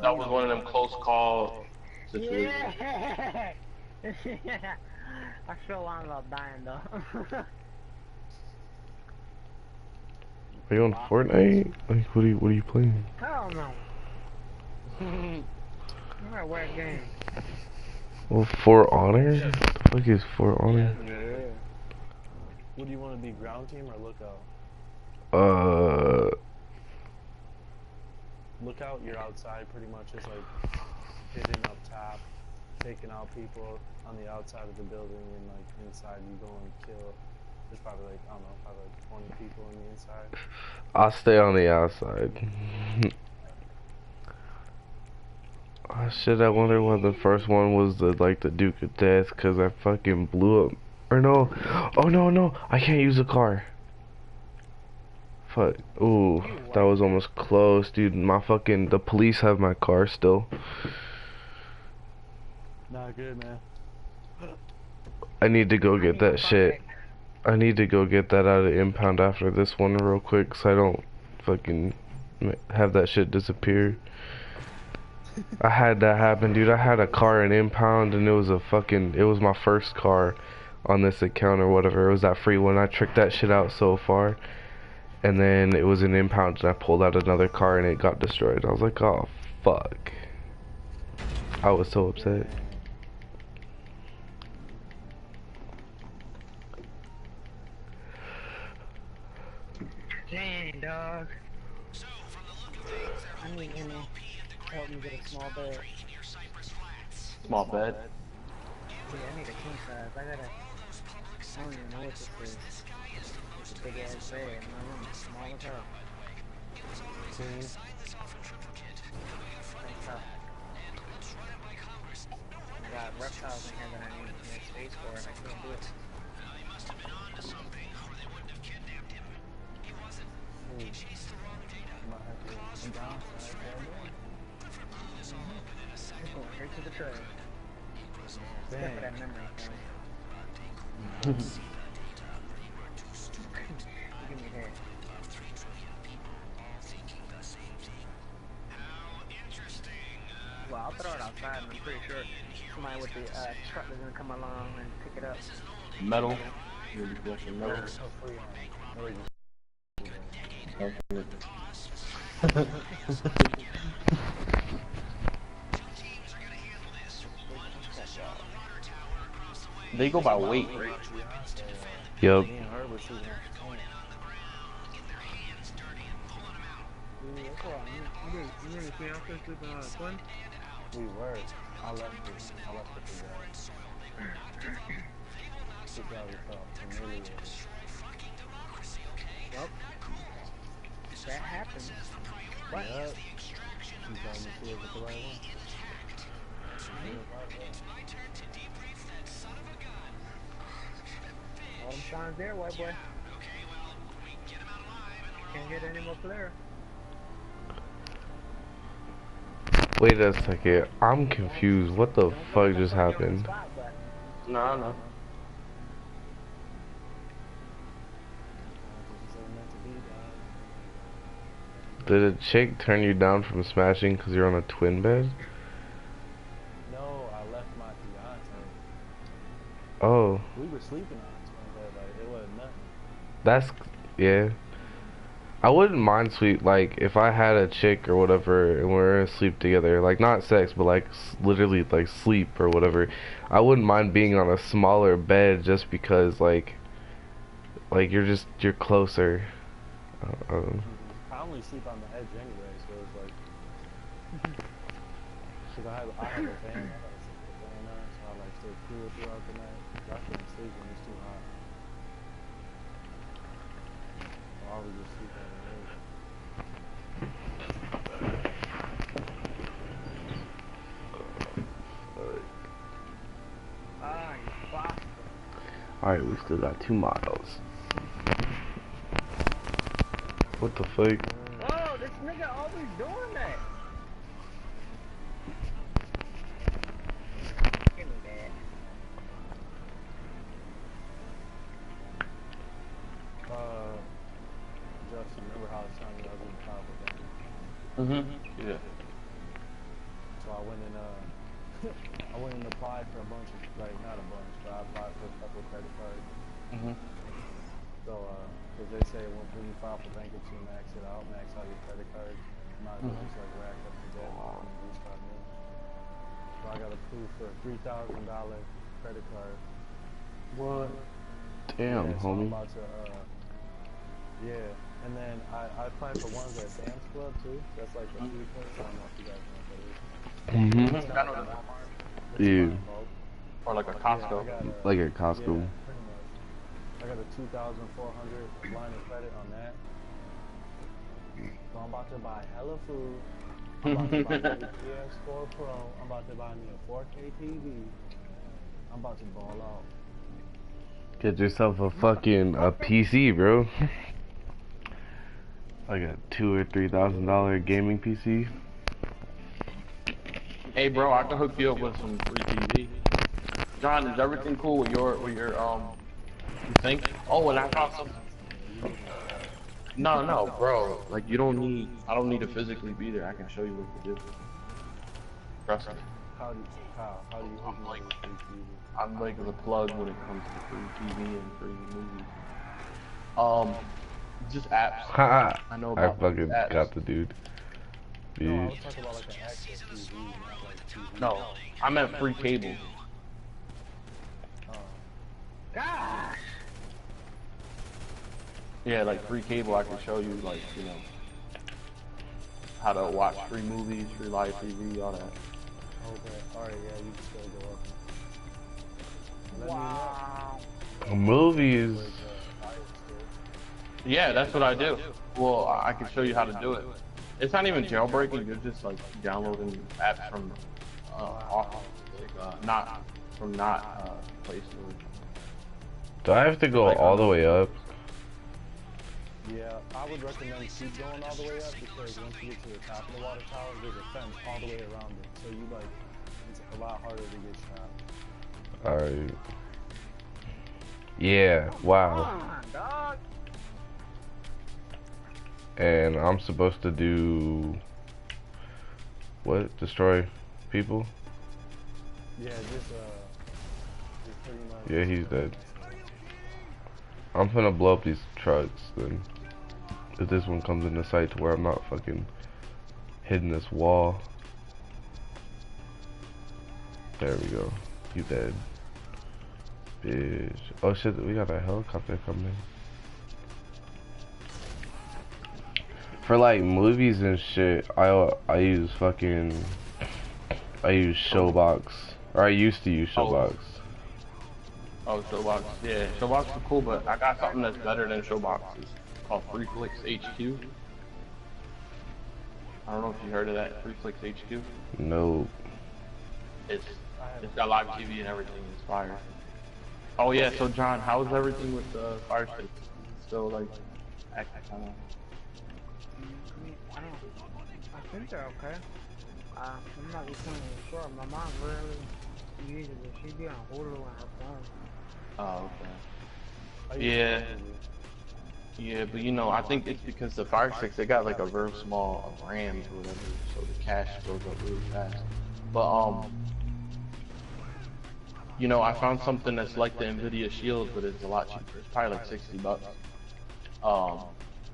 that was one of them close call situations. Yeah. Yeah. I still wound up dying though. Are you on Fortnite? Like, what are you playing? Hell no. Alright, weird game. Well, For Honor? What the fuck is For Honor? Yeah. What do you want to be, ground team or lookout? Lookout, you're outside pretty much, just like hitting up top, taking out people on the outside of the building, and like inside you go and kill. There's probably like, I don't know, probably like 20 people on the inside. I'll stay on the outside. Oh shit, I wonder why the first one was the Duke of Death, cause I fucking blew up. Or no, oh no, I can't use a car. Fuck, ooh, that was almost close, dude. The police have my car still. Not good, man. I need to go get that shit. I need to go get that out of impound after this one real quick, so I don't fucking have that shit disappear. I had that happen, dude. I had a car in impound, and it was my first car on this account or whatever. It was that free one. I tricked that shit out so far, and then it was in impound, and I pulled out another car, and it got destroyed. I was like, oh fuck. I was so upset. Dang, dog. I need him to help me get a small bed. Small bed. Yeah, I need a king size. I don't even know what this is. It's a big ass bed. My room is small as hell. I got reptiles in here that I need space for, and I can't do it. Straight to the trash. Except for that memory phone. Give me that. Well, I'll throw it outside, and I'm pretty sure somebody with the truck is gonna come along and pick it up. Metal. They go by weight, right? Yup. We were. I left it for that. Well, that happens. What? Yep. You told me she was the right one. All them signs there, white boy. Can't get any more clear. Wait a second. I'm confused. What the fuck just happened? No. Did a chick turn you down from smashing because you're on a twin bed? No, I left my fiance. Oh. We were sleeping on a twin bed, like it wasn't nothing. That's, yeah. I wouldn't mind like, if I had a chick or whatever and we were asleep together, like, not sex, but like, literally, like, sleep or whatever. I wouldn't mind being on a smaller bed just because, like, you're closer. I only sleep on the edge anyway, so it's like, cause I have a fan, I gotta sleep with the fan on, so I like stay cool throughout the night. I couldn't sleep when it's too hot. So I always just sleep on the edge. Ah, you bastard. Alright, we still got 2 miles. What the fuck? Oh, this nigga always doing that. Give me that. Justin, remember how it's time I was in the car with that? Yeah. went and I went and applied for a bunch of, like, not a bunch, but I applied for a couple of credit cards. Mhm. So, because they say when you file for bankruptcy, max out your credit card. Might as well just like rack up the debt and restart new. So I got approved for a $3,000 credit card. What? Damn, yeah, so homie. I'm about to, yeah. And then I applied for ones at Sam's Club too. That's like the food place. I don't know if you guys know what that is. Mm-hmm. It's kind of like Walmart. Yeah. Or like a Costco. Yeah, I got Like at Costco. yeah, pretty much. I got a 2,400 line of credit on that. So I'm about to buy hella food. I'm about to buy me a PS4 Pro. I'm about to buy me a 4K TV. I'm about to ball out. Get yourself a fucking PC, bro. Like a $2,000 or $3,000 gaming PC. Hey, bro, I can hook you up with some free TV. John, is everything cool with your you think? Oh, and I found some. No, bro. Like I don't need to physically be there. I can show you what to do. Trust me. How do you hook me up with free TV? I'm like the plug when it comes to free TV and free movies. Just apps. Haha. I know I about fucking apps. got the dude. No, I Bitch. was talking about like an access TV, not like TV. No, I meant free cable. Oh. Gosh! Yeah, like free cable. I can show you like how to watch free movies, free live TV, all that. Okay. Alright, yeah, you can still go up. Let Wow. Movies. me know. Yeah, that's what I do. Well, I can show you how to do it. It's not even jailbreaking. You're just like downloading apps from off, not Play Store. Do I have to go all the way up? Yeah, I would recommend keep going all the way up because once you get to the top of the water tower, there's a fence all the way around it. So you like, it's a lot harder to get shot. Alright. Yeah, wow. Come on, dog. And I'm supposed to do what? Destroy people? Yeah, just pretty much. Yeah, he's dead. I'm gonna blow up these trucks then. If this one comes into sight to where I'm not fucking hitting this wall. There we go. You dead. Bitch. Oh shit, we got a helicopter coming. For like movies and shit, I use Showbox. Or I used to use Showbox. Oh, Showbox. Yeah, Showbox is cool, but I got something that's better than Showbox. It's called FreeFlix HQ. I don't know if you heard of that, FreeFlix HQ. No. It's got live TV and everything. It's fire. Oh yeah, so John, how's everything with the Fire Stick? Still like, I I think they're okay. I'm not just sure. My mom rarely uses it. She be on Hulu on her phone. Oh, okay. Yeah. Yeah, but I think it's because the Fire Sticks, they got like a very small RAM or whatever, so the cache goes up really fast. But I found something that's like the Nvidia Shield, but it's a lot cheaper. It's probably like $60.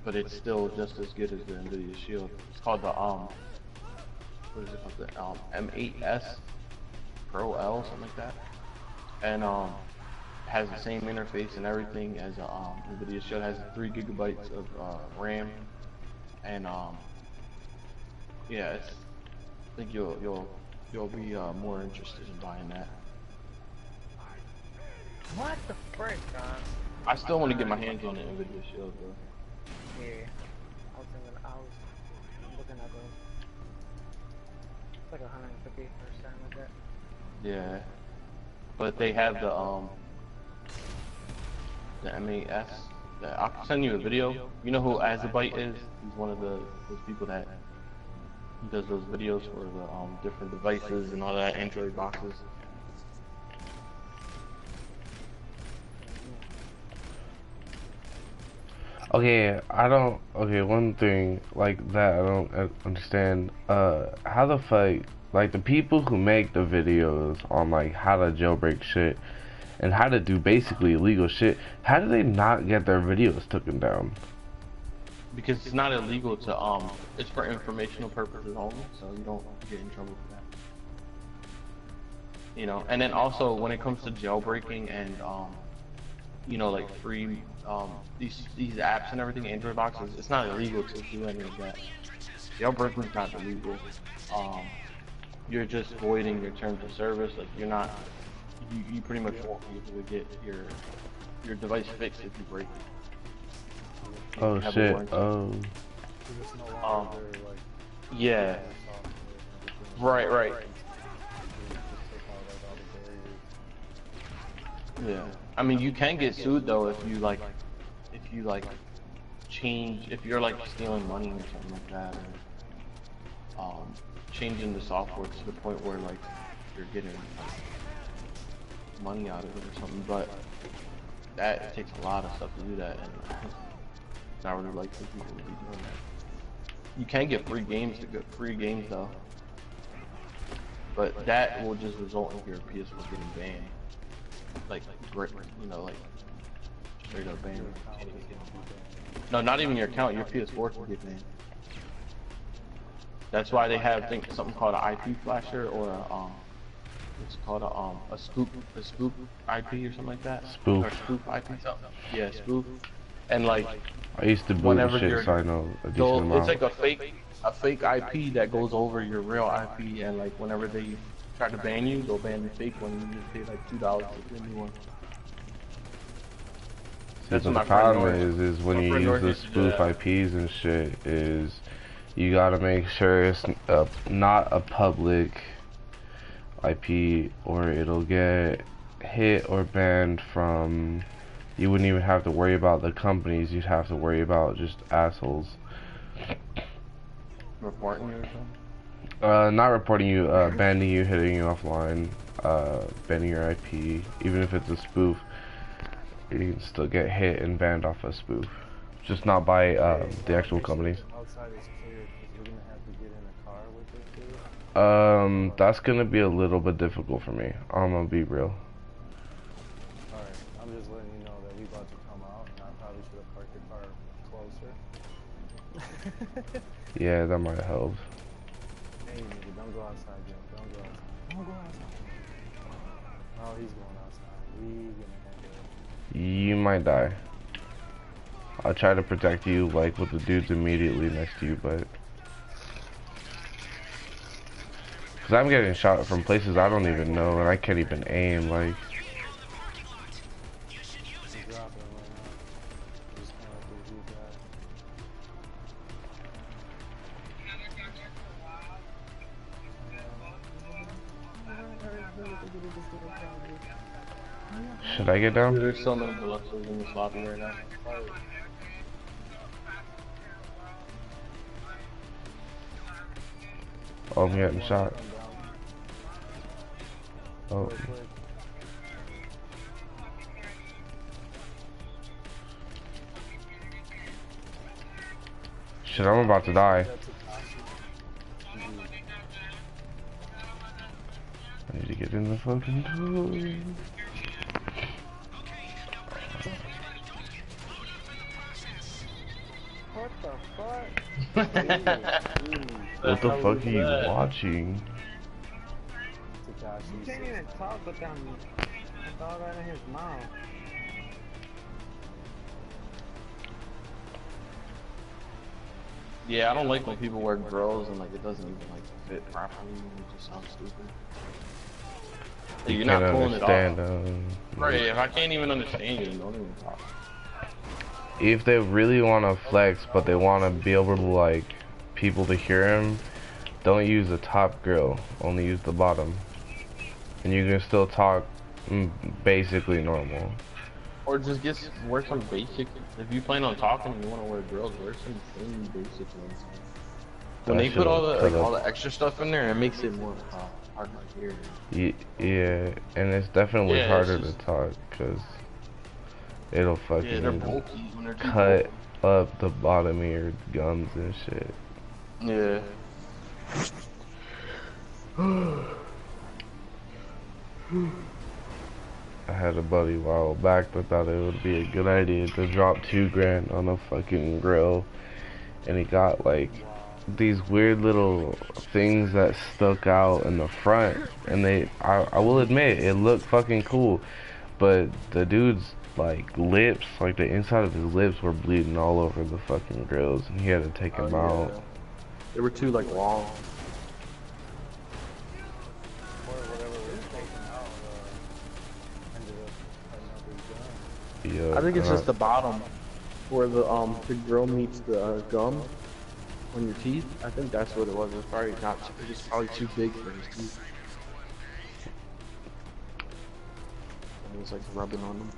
But it's still just as good as the Nvidia Shield. It's called the what is it called? The M8S Pro L, something like that. And has the same interface and everything as Nvidia Shield. Has 3 gigabytes of RAM, and yeah, I think you'll be more interested in buying that. What the frick, dog? I still want to get my hands on the Nvidia Shield, bro. Yeah. I was looking at those. It's like 150 or something like that. Yeah, but they have the M8S. I'll send you a video. You know who Azabyte is? He's one of those people that does those videos for the different devices and all that, Android boxes. Okay, okay, one thing like that I don't understand. How the fuck Like the people who make the videos on like how to jailbreak shit and how to do basically illegal shit, how do they not get their videos taken down? Because it's not illegal to it's for informational purposes only, so you don't get in trouble for that. You know, and then also when it comes to jailbreaking and you know, like free these apps and everything, Android boxes, it's not illegal to do any of that. Jailbreaking's not illegal. You're just voiding your terms of service. Like you're not, you pretty much won't be able to get your device fixed if you break it. Oh shit! Oh. Yeah. Right. Yeah. I mean, you can get sued though if you like change, if you're like stealing money or something like that, or changing the software to the point where like you're getting money out of it or something. But that takes a lot of stuff to do that, and it's not really likely people to be doing that. You can get free games though, but that will just result in your PS4 getting banned. Like, you know, like straight up banned. No, not even your account. Your PS4 can get banned. That's why they have something called an IP flasher or a it's called a spoof IP or something like that. Spoof. Or spoof IP something. Yeah, spoof. And like I used to boot and shit, so I know a decent amount. It's like a fake IP that goes over your real IP, and like whenever they try to ban you, they'll ban the fake one. And you just pay like $2 to get a new one. That's what the problem is when you use the spoof IPs and shit, is you gotta make sure it's not a public IP, or it'll get hit or banned from. You wouldn't even have to worry about the companies, you'd have to worry about just assholes. Reporting you or something? Not reporting you, banning you, hitting you offline, banning your IP. Even if it's a spoof, you can still get hit and banned off a spoof. Just not by the actual companies. Outside is clear, we're gonna have to get in a car with this dude. That's gonna be a little bit difficult for me. I'm gonna be real. Alright, I'm just letting you know that we about to come out, and I probably should have parked the car closer. Yeah, that might help. Hey nigga, don't go outside, Joe. Don't go outside. Don't go outside. Oh, he's going outside. We gonna handle it. You might die. I'll try to protect you, like with the dudes immediately next to you, but cause I'm getting shot from places I don't even know, and I can't even aim. Like, should I get down? There's so many deluxes in this lobby right now. Oh, I'm getting shot. Oh. Shit, I'm about to die. I need to get in the fucking door. What the fuck? What the fuck are you watching? You can't even talk with them. That's all that in his mouth. Yeah, I don't like when people wear grills and like it doesn't even like fit properly. It just sounds stupid. Like, you're not pulling it off. Right, if I can't even understand you, then don't even talk. If they really want to flex, but they want to be able to like people to hear him, don't use the top grill. Only use the bottom, and you can still talk basically normal. Or just wear some basic. If you plan on talking and you want to wear grills, wear some basic ones. When they put all the extra stuff in there, it makes it more hard to hear. Yeah, and it's definitely harder to talk because it'll fucking cut up the bottom of your gums and shit. Yeah. I had a buddy a while back that thought it would be a good idea to drop 2 grand on a fucking grill, and he got like these weird little things that stuck out in the front, and I will admit it looked fucking cool, but the dude's like lips, like the inside of his lips were bleeding all over the fucking grills, and he had to take them out. They were too like long. Or whatever was taken out ended up another gun. Yeah, I think it's just the bottom where the grill meets the gum on your teeth. I think that's what it was. It's probably not. It was probably too big for his teeth. And he was like rubbing on them.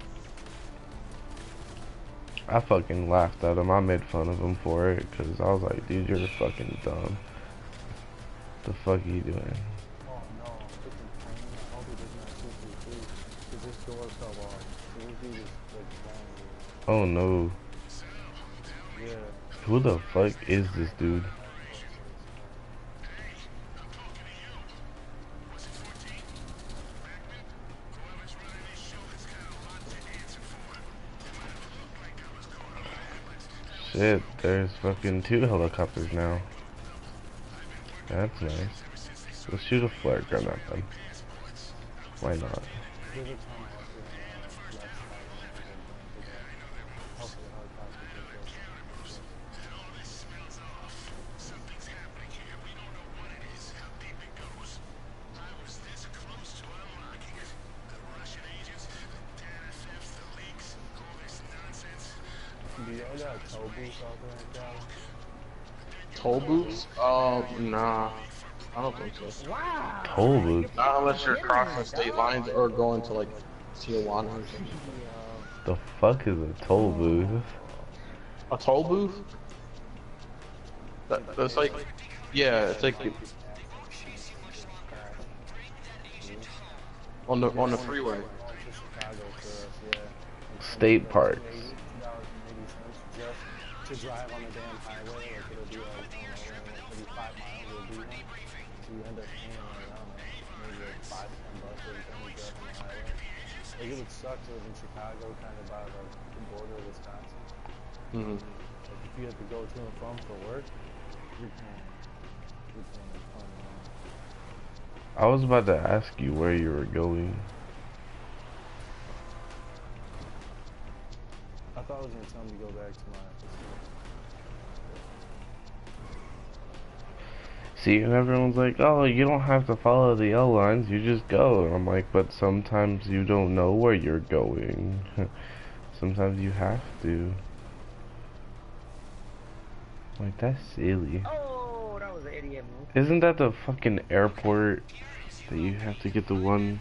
I fucking laughed at him. I made fun of him for it, cause I was like, dude, you're fucking dumb. The fuck are you doing? Oh no, freaking plane. I hope he doesn't have 233. Cause this door fell off. So this dude is like flying. Oh no. Yeah. Who the fuck is this dude? Shit, there's fucking 2 helicopters now. That's nice. Let's shoot a flare gun at them. Why not? There's a ton of us here on the left side. Hopefully the helicopter can go. Do y'all got tow booths out there in Cali? Toll booths? Nah. I don't think so. Wow. Toll booth? Not unless you're crossing state lines or going to like Tijuana or something. The fuck is a toll booth? A toll booth? That's like, yeah, it's like on the freeway. State parks. To drive on the damn highway, like it'll be like, I don't know, maybe 5 miles it'll be one. So you end up paying like, I don't know, maybe like $5 to $10 every time you drive on the highway. Like it would suck to live in Chicago, kind of by like the border of Wisconsin. Like if you had to go to and from for work, you're paying a ton of money. I was about to ask you where you were going. I thought I was gonna tell him to go back to my. See, and everyone's like, oh, you don't have to follow the L lines, you just go. And I'm like, but sometimes you don't know where you're going. Sometimes you have to. Like, that's silly. Oh, that was an idiot move. Isn't that the fucking airport that you have to get the one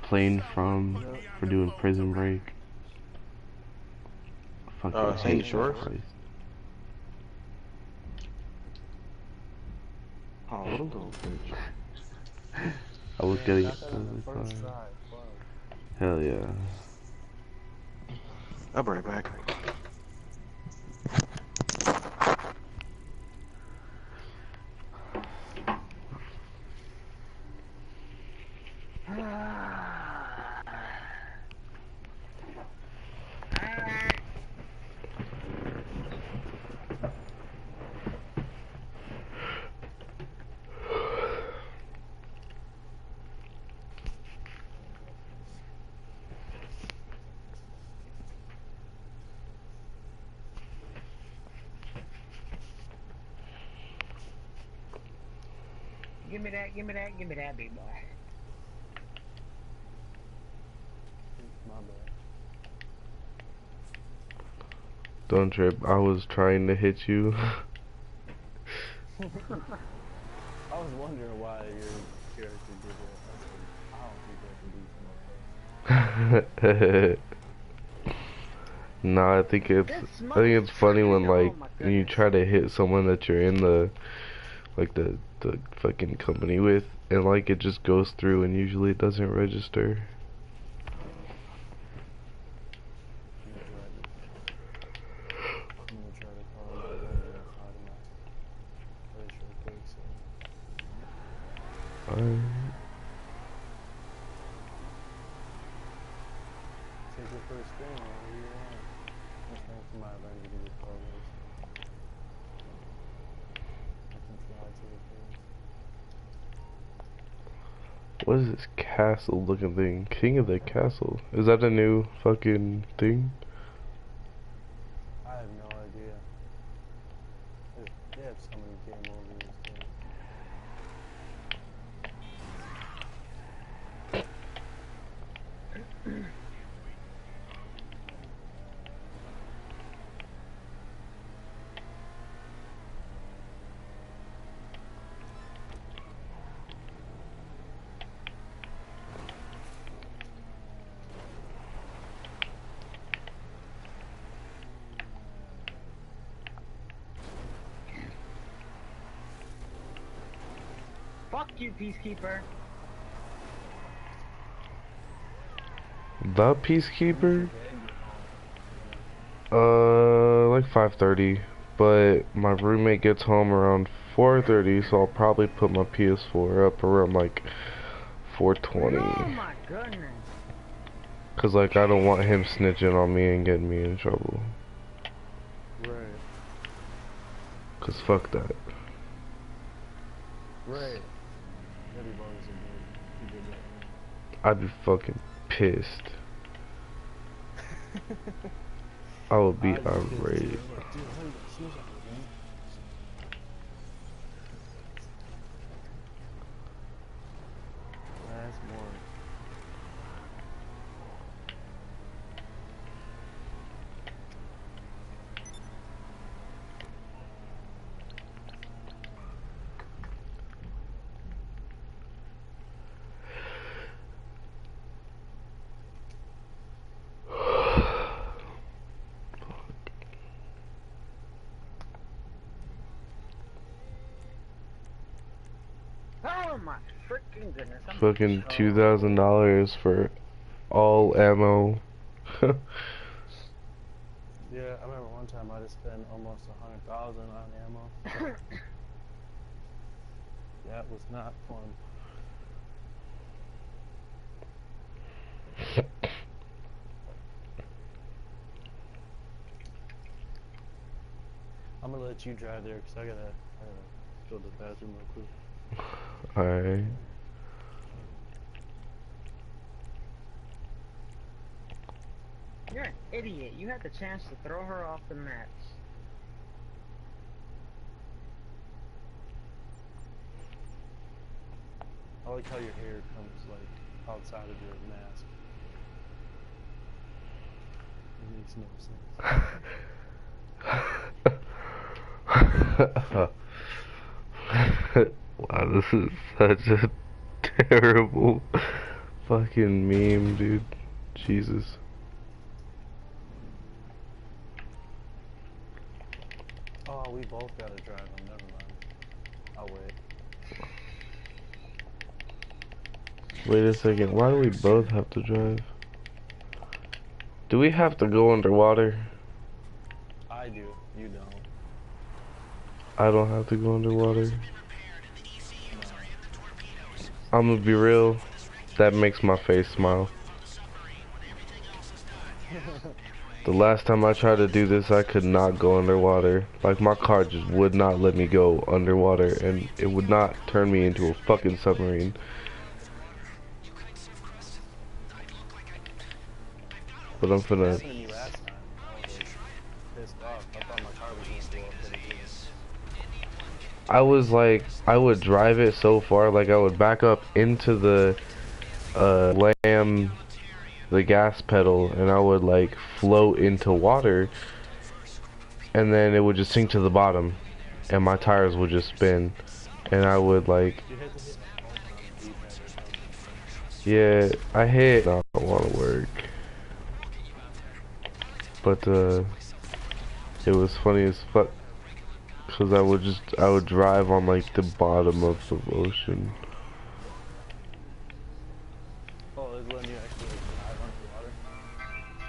plane from for doing Prison Break? Fucking Sandy hate Shores? that place. Oh, little bitch. I was getting it. First try, fuck. Hell yeah. I'll be right back. Give me that, big boy. My bad. Don't trip, I was trying to hit you. I was wondering why your character did that. I don't think I can do something like that. Nah, I think it's funny when like when you try to hit someone that you're in the fucking company with, and like it just goes through and usually it doesn't register. Take it for a spin, whatever you want. I'm trying to my run to do progress. I can fly to the place. What is this castle looking thing? King of the Castle. Is that a new fucking thing? I have no idea. They have so many game overs too. Fuck you, Peacekeeper. The Peacekeeper? Like 5:30. But my roommate gets home around 4:30, so I'll probably put my PS4 up around like 4:20. Oh my goodness. Cause like I don't want him snitching on me and getting me in trouble. Right. Cause fuck that. Right. Everybody's a good. You did that. I'd be fucking pissed. I would be irate. Dude, how you got shoes on, man? That's more. Oh my freaking goodness. I'm Fucking so- $2,000 for all ammo. Yeah, I remember one time I just spent almost 100,000 on ammo. That was not fun. I'm gonna let you drive there because I gotta go to the bathroom real quick. Alright. You're an idiot. You had the chance to throw her off the match. I like how your hair comes like outside of your mask. It makes no sense. Wow, this is such a terrible fucking meme, dude. Jesus. Oh, we both gotta drive them. Never mind. I'll wait. Wait a second, why do we both have to drive? Do we have to go underwater? I do. You don't. I don't have to go underwater. I'm gonna be real, that makes my face smile. The last time I tried to do this, I could not go underwater. Like, my car just would not let me go underwater, and it would not turn me into a fucking submarine. But I'm finna... Happened to me last time. I was like pissed off. I thought my car was gonna blow up, but it didn't. I was like, I would drive it so far, like I would back up into the the gas pedal, and I would like float into water, and then it would just sink to the bottom, and my tires would just spin, and I would like, You had to hit the phone on the D-pad or something. yeah, I hit, I don't want to work, but it was funny as fuck. Cause I would drive on like the bottom of the ocean. Oh, is when you actually like, drive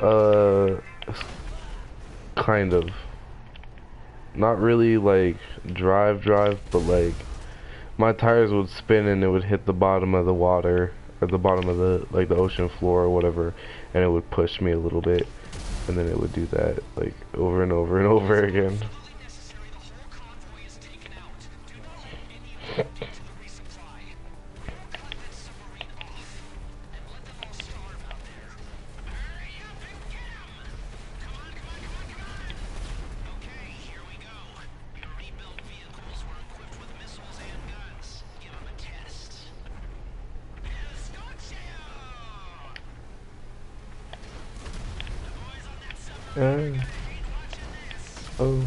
underwater? Kind of. Not really like drive, but like My tires would spin and it would hit the bottom of the water, or the bottom of the, like, the ocean floor or whatever, and it would push me a little bit, and then it would do that, like, over and over and over again. Oh.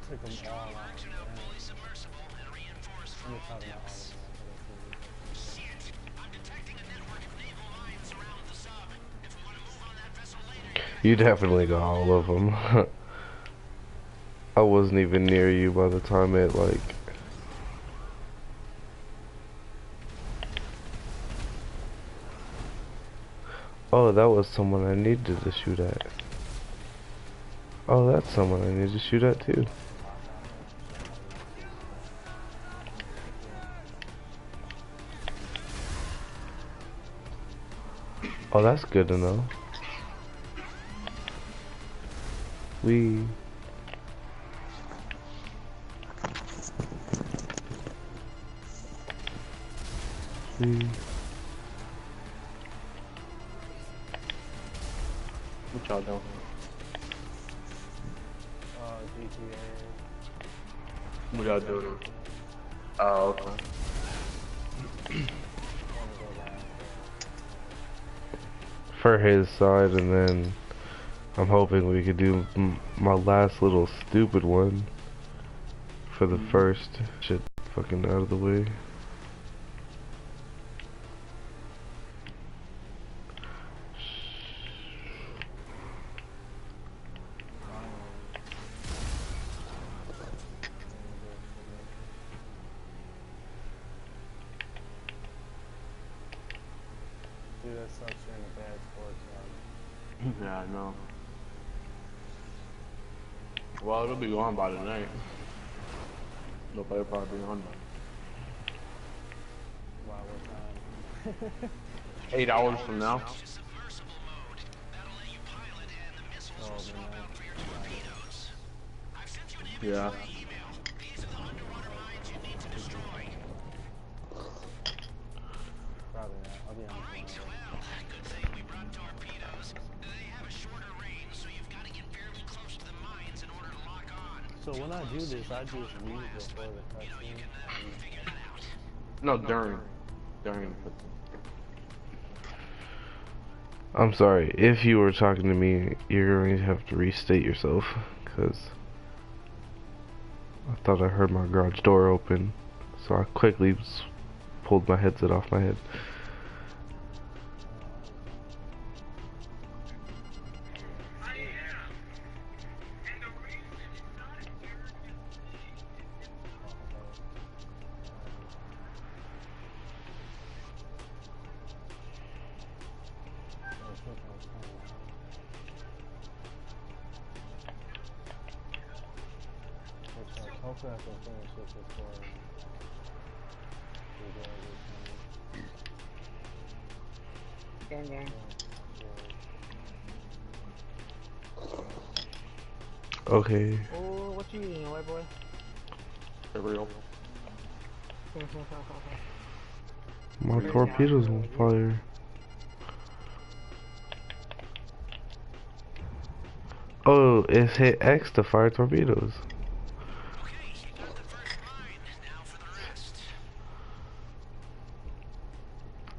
Took them all out. You definitely got all of them. I wasn't even near you by the time it, like... Oh, that was someone I needed to shoot at. Oh, that's someone I need to shoot at too. Oh, that's good to know. We... What y'all doing? GTA. What y'all doing? Oh, okay. For his side, and then I'm hoping we could do my last little stupid one for the first shit fucking out of the way. Dude, that sucks. You're in a bad sports Yeah, I know. Well, it'll be gone by tonight. Nobody probably be on by. Wow, what time? 8 hours from now. Oh, man. Yeah. Probably not. I'll be honest. So when I do this, I just leave before the cutscene. No, during. During. I'm sorry, if you were talking to me, you're going to have to restate yourself, because I thought I heard my garage door open, so I quickly pulled my headset off my head. Hopefully I can finish this before Gang, gang. Okay. Oh, what you eating, white boy? For real. My torpedo's on fire. Oh, it's hit X to fire torpedoes.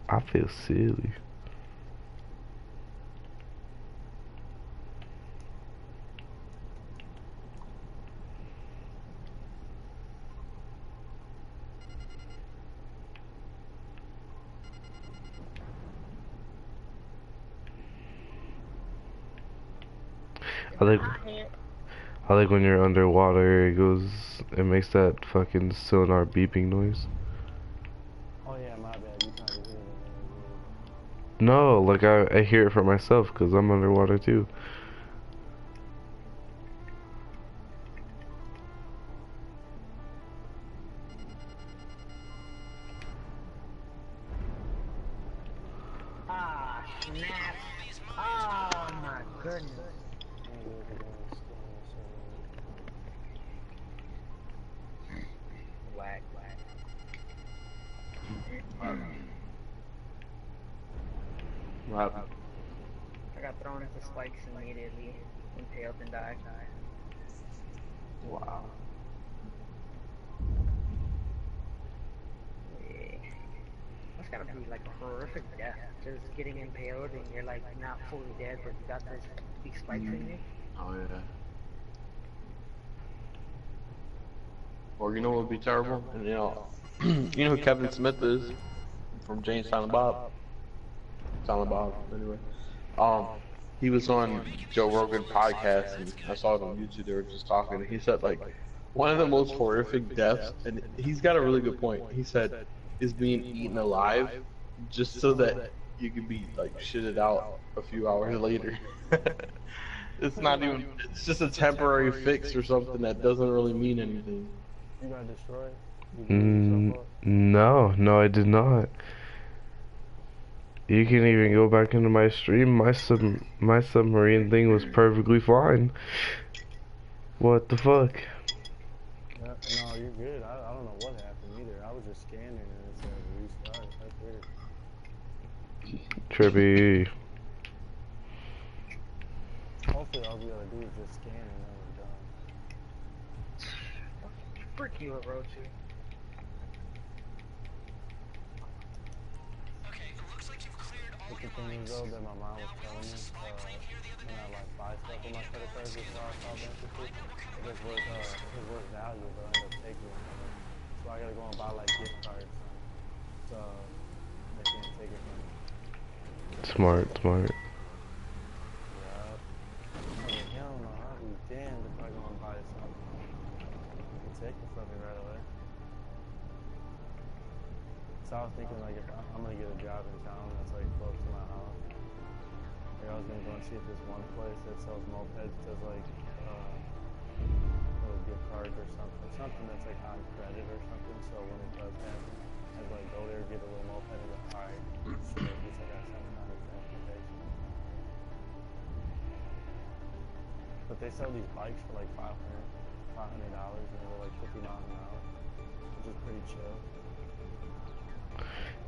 I feel silly. I like when you're underwater, it makes that fucking sonar beeping noise. Oh yeah, my bad. You probably hear it. No, like I hear it for myself because I'm underwater too. snap! Oh my goodness. Whack, whack. What happened? I got thrown into spikes immediately, impaled and died. Wow. Yeah. That's gotta be like a horrific death. Just getting impaled and you're like not fully dead, but you got these spikes in you. Oh yeah. Or you know what would be terrible? And you know who Kevin Smith is from James Silent Bob. Silent Bob, anyway. He was on Joe Rogan podcast, and I saw it on YouTube. They were just talking, and he said like one of the most horrific deaths, and he's got a really good point. He said is being eaten alive, just so that you can be like shitted out a few hours later. It's not even. It's just a temporary fix or something that doesn't really mean anything. You got destroyed? No, I did not. You can even go back into my stream. My submarine thing was perfectly fine. What the fuck? Yeah, no, you're good. I don't know what happened either. I was just scanning and it said restart. That's weird. Trippy. Hopefully all we gotta do is just scan and then we're done. Frick you, Orochi. But the thing is though that my mom was telling me, when I like buy stuff on my credit card, this is how I saw bankruptcy, if it's worth value, they'll end up taking it from me. So I gotta go and buy like gift cards, so they can't take it from me. Smart. Yeah. I'm like, hell no, I'll be damned if I go and buy something. They take it from me right away. So I was thinking like if I'm gonna get a job in town that's like close to my house. Like I was gonna go and see if this one place that sells mopeds does like little gift cards or something that's like on credit or something. So when it does happen, I'd like go there, get a little moped, and like, alright, so at least I got some kind of transportation. But they sell these bikes for like $500 and they're like 50 miles an hour, which is pretty chill.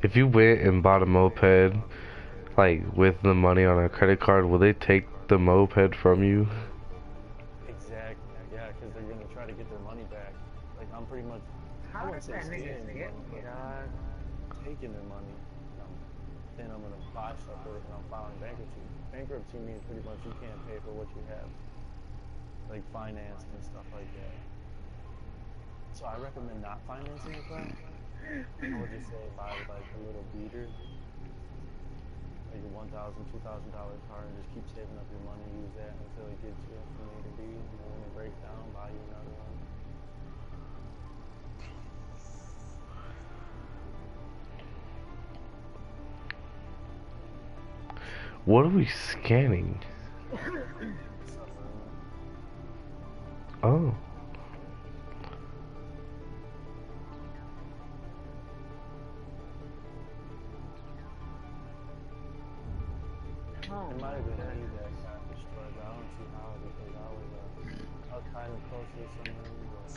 If you went and bought a moped, like with the money on a credit card, will they take the moped from you? Exactly, yeah, because they're gonna try to get their money back. Like I'm pretty much, I wouldn't say stealing their money, but taking their money. Then I'm gonna buy stuff with it and I'm filing bankruptcy. Bankruptcy means pretty much you can't pay for what you have, like financed and stuff like that. So I recommend not financing a car. I would just say buy like a little beater, like a $1,000, $2,000 car, and just keep saving up your money. Use that until it gets you from A to B, and then when it breaks down, buy you another one. What are we scanning? Oh. It might have been me that got destroyed, but I don't see how because I was kind of close to the submarine, but I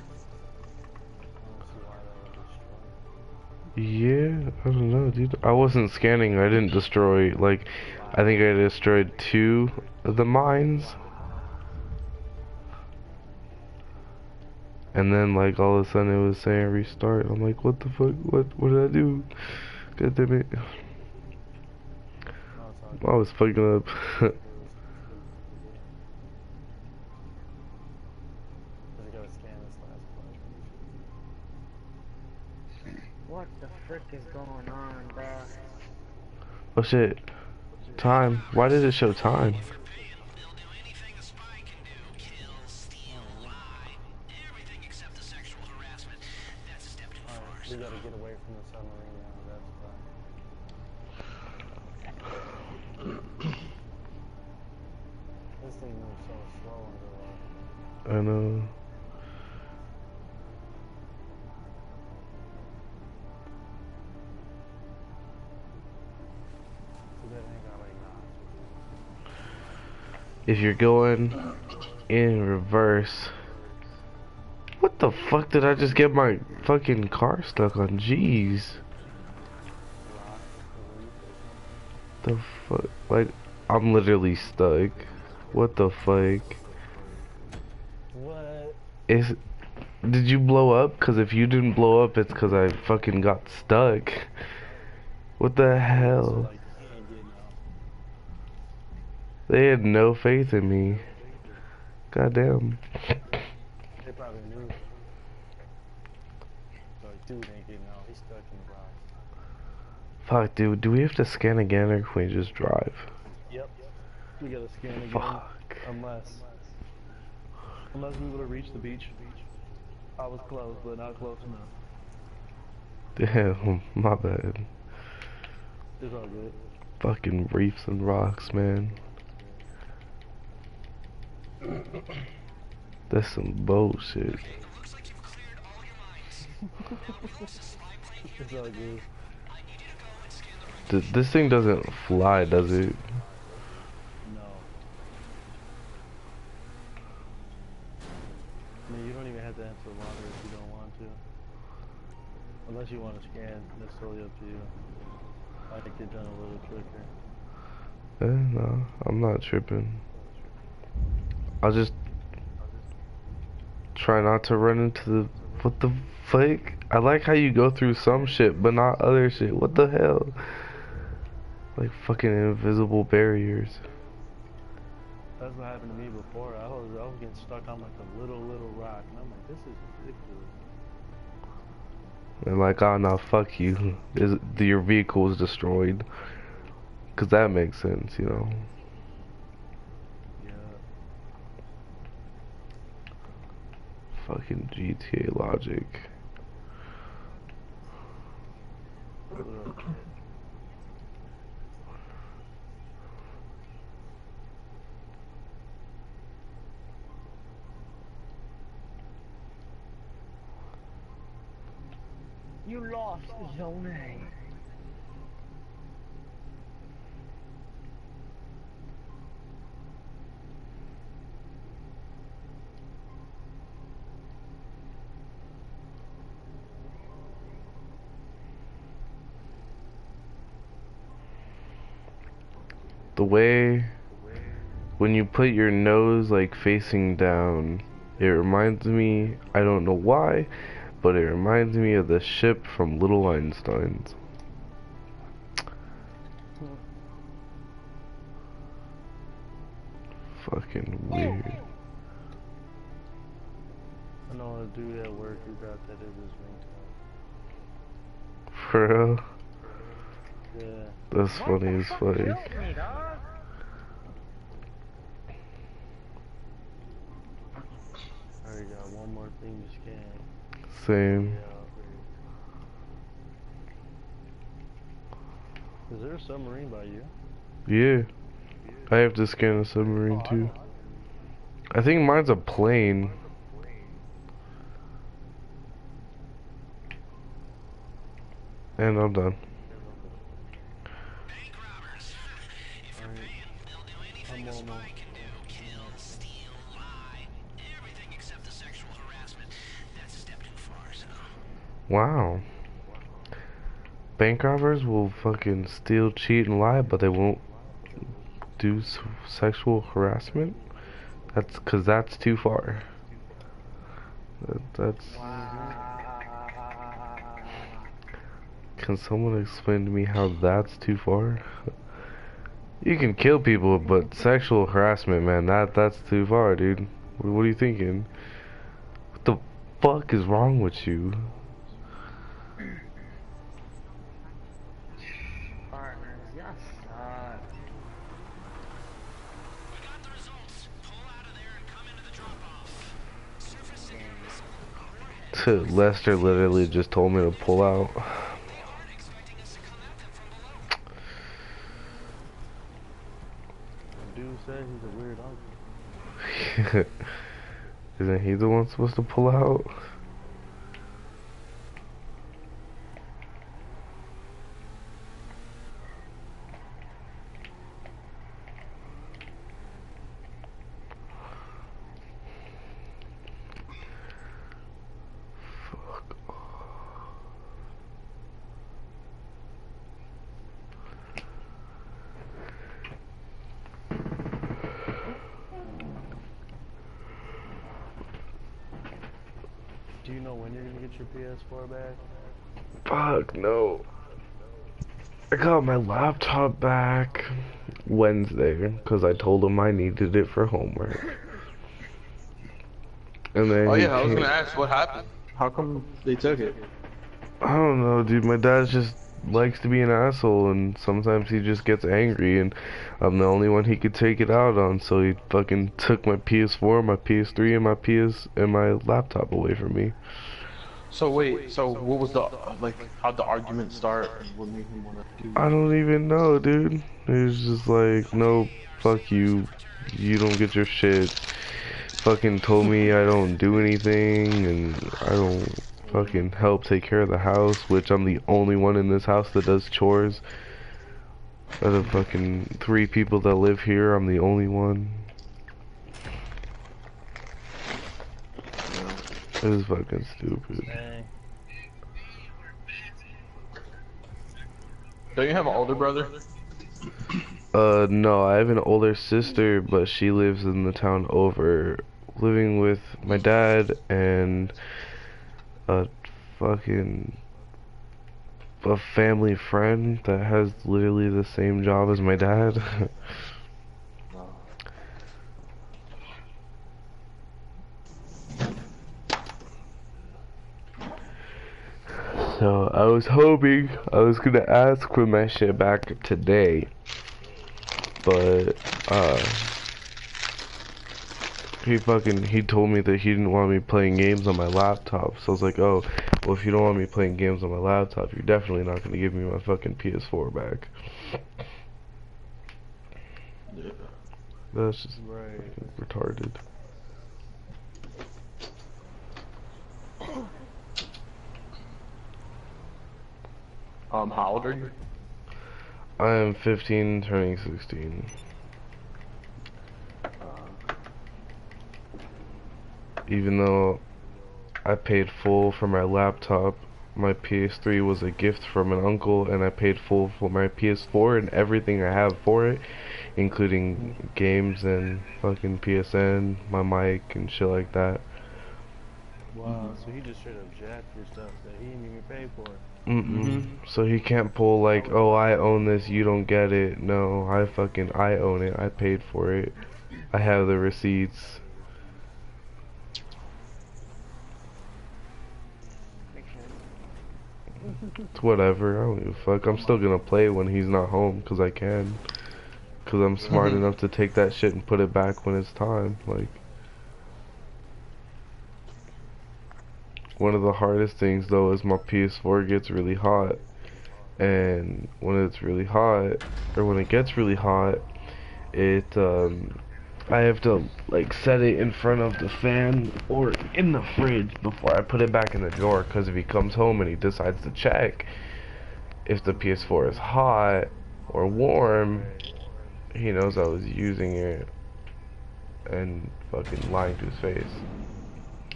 don't see why that was destroyed. Yeah, I don't know, dude. I wasn't scanning. I didn't destroy, like, I think I destroyed 2 of the mines. And then, like, all of a sudden it was saying restart. I'm like, what the fuck? What did I do? God damn it. I was fucking up. What the frick is going on, bro? Oh shit. Time. Why did it show time? We gotta get away from the submarine now, that's fine. This thing moves so slow underwater. I know. Too bad they ain't got like if you're going in reverse. What the fuck did I just get my fucking car stuck on? Jeez. The fuck? Like, I'm literally stuck. What the fuck? What? Did you blow up? Cause if you didn't blow up, it's cause I fucking got stuck. What the hell? Like, you can't get now. They had no faith in me. Goddamn. They probably knew. Like, dude ain't getting out. He's stuck in the rocks. Fuck, dude. Do we have to scan again or can we just drive? Yep. We gotta scan again. Fuck. Unless we would have reached the beach. I was close, but not close enough. Damn, my bad. It's all good. Fucking reefs and rocks, man. That's some bullshit. It's all good. This thing doesn't fly, does it? No. I mean, you don't even have to enter water if you don't want to. Unless you want to scan, that's totally up to you. I think you're done a little quicker. No, I'm not tripping. I'll just try not to run into the... What the fuck? I like how you go through some shit, but not other shit. What the hell? Like fucking invisible barriers. That's what happened to me before. I was getting stuck on like a little rock, and I'm like, this is ridiculous. And like, oh no, fuck you. Your vehicle is destroyed. Cause that makes sense, you know. Yeah. Fucking GTA logic. You lost zone A. The way when you put your nose like facing down, it reminds me, I don't know why, but it reminds me of the ship from Little Einsteins. Fucking weird. I know how to do that work. You got that as his ringtone. For real? Yeah. That's funny as fuck. Me, dog. Alright, got one more thing to scan. Same. Is there a submarine by you? Yeah. I have to scan a submarine too. I think mine's a plane. And I'm done. I'm almost. Wow. Bank robbers will fucking steal, cheat, and lie, but they won't do sexual harassment? That's cause that's too far. That's... Can someone explain to me how that's too far? You can kill people, but sexual harassment, man, that's too far, dude. What are you thinking? What the fuck is wrong with you? Partners, yes. Lester literally just told me to pull out. Dude said he's a weird uncle. Isn't he the one supposed to pull out? Do you know when you're gonna get your PS4 back? Fuck no. I got my laptop back Wednesday because I told him I needed it for homework. And then Oh he yeah, I was came. gonna ask what happened. How come they took it? I don't know, dude. My dad just likes to be an asshole, and sometimes he just gets angry, and I'm the only one he could take it out on. So he fucking took my PS4, my PS3, and my laptop away from me. So wait, so what was the like? How'd the argument start? And what made him wanna do? I don't even know, dude. He was just like, no, fuck you. You don't get your shit. Fucking told me I don't do anything, and I don't fucking help take care of the house, which I'm the only one in this house that does chores. Out of fucking 3 people that live here, I'm the only one. It was fucking stupid. Dang. Don't you have an older brother? No, I have an older sister, but she lives in the town over, living with my dad and a fucking a family friend that has literally the same job as my dad. So I was hoping I was gonna ask for my shit back today, but he told me that he didn't want me playing games on my laptop. So I was like, oh, well, if you don't want me playing games on my laptop, you're definitely not gonna give me my fucking PS4 back. Yeah. That's just Right. retarded. How old are you? I am 15, turning 16. Even though I paid full for my laptop, my PS3 was a gift from an uncle, and I paid full for my PS4 and everything I have for it, including games and fucking PSN, my mic and shit like that. Wow, so he just straight up jacked your stuff that he didn't even pay for. So he can't pull like, oh, I own this, you don't get it. No, I own it. I paid for it. I have the receipts. It's whatever. I don't give a fuck. I'm still gonna play when he's not home, cause I can. Cause I'm smart enough to take that shit and put it back when it's time. Like, one of the hardest things though is my PS4 gets really hot, and when it's really hot, or when it gets really hot, it I have to like set it in front of the fan or in the fridge before I put it back in the drawer, cause if he comes home and he decides to check if the PS4 is hot or warm, he knows I was using it and fucking lying to his face.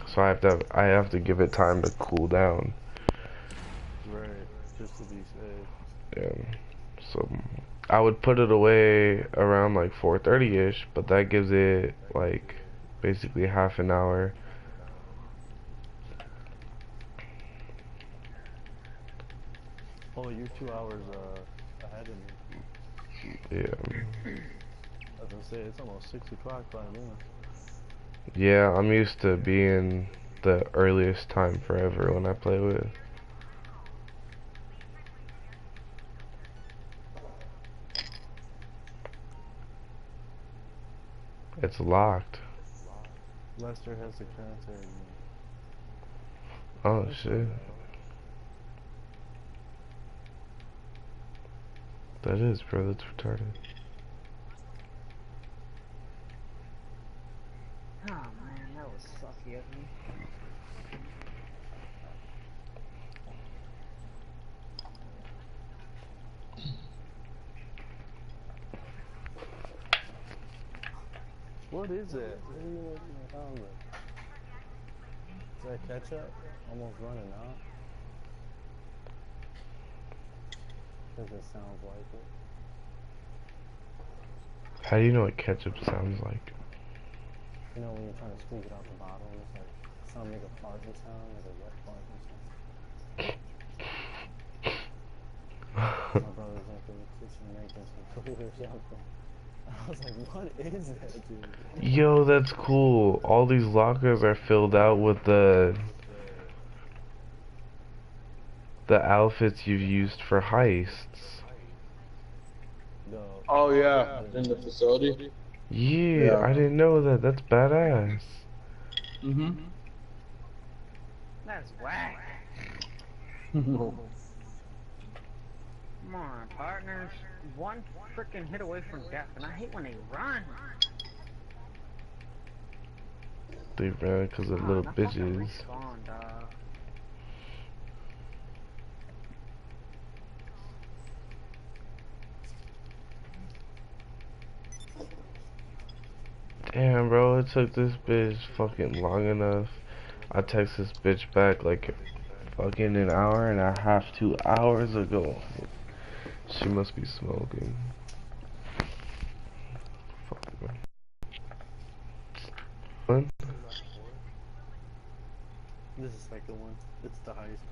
So I have to give it time to cool down. Right, just to be safe. Yeah. So I would put it away around like 4:30ish, but that gives it like basically half an hour. Oh, you're 2 hours ahead of me. Yeah. I was gonna say, it's almost 6 o'clock by now. Yeah, I'm used to being the earliest time forever when I play with. It's locked. Lester has to contact me. Oh shit. That is, bro, that's retarded. Oh man, that was sucky of me. What is that? What are you looking at on there? Is that ketchup? Almost running out? Because it sounds like it. How do you know what ketchup sounds like? You know when you're trying to squeeze it out the bottle and it's like... I'll make a farting sound, like a wet farting sound. My brother's like in the kitchen making some food or something. I was like, what is that, dude? Yo, that's cool. All these lockers are filled out with the outfits you've used for heists. No. Oh yeah, in the facility. Yeah, I didn't know that. That's badass. Mhm. That's whack. No. Come on, partners. One freaking hit away from death, and I hate when they run. They ran because of little Now fucking bitches. respawn, dog. Damn, bro, it took this bitch fucking long enough. I text this bitch back like fucking an hour and a half, 2 hours ago. She must be smoking. Fuck. What? This is the second one. It's the highest.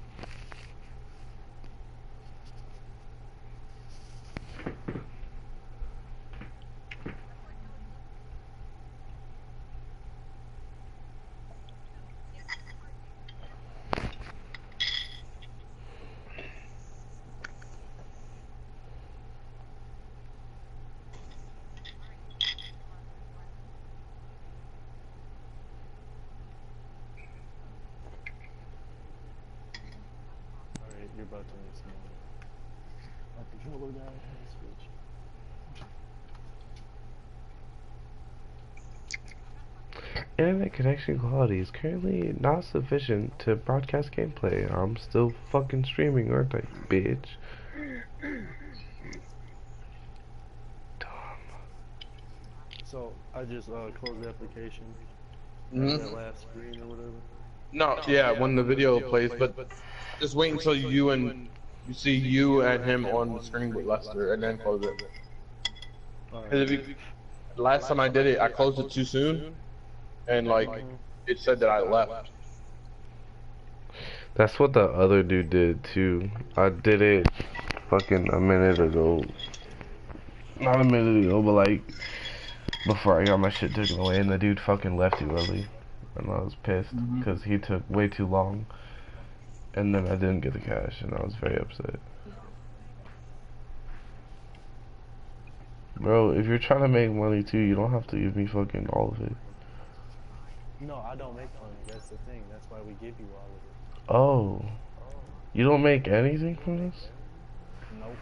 Alright, you're about to make some money. My controller died. How to switch. Internet connection quality is currently not sufficient to broadcast gameplay. I'm still fucking streaming, aren't I, bitch? Dumb. So, I just closed the application. Mhm. That last screen or whatever. No, yeah, when the video plays, but just wait until you see you and him on the screen with Lester, and then close it. Alright. Last time I did it, I closed it too soon, and like it said that I left. That's what the other dude did too. I did it fucking a minute ago. Not a minute ago, but like before I got my shit taken away, and the dude fucking left too early. And I was pissed because he took way too long. And then I didn't get the cash, and I was very upset. Bro, if you're trying to make money too, you don't have to give me fucking all of it. No, I don't make money. That's the thing. That's why we give you all of it. Oh. You don't make anything from this? Nope.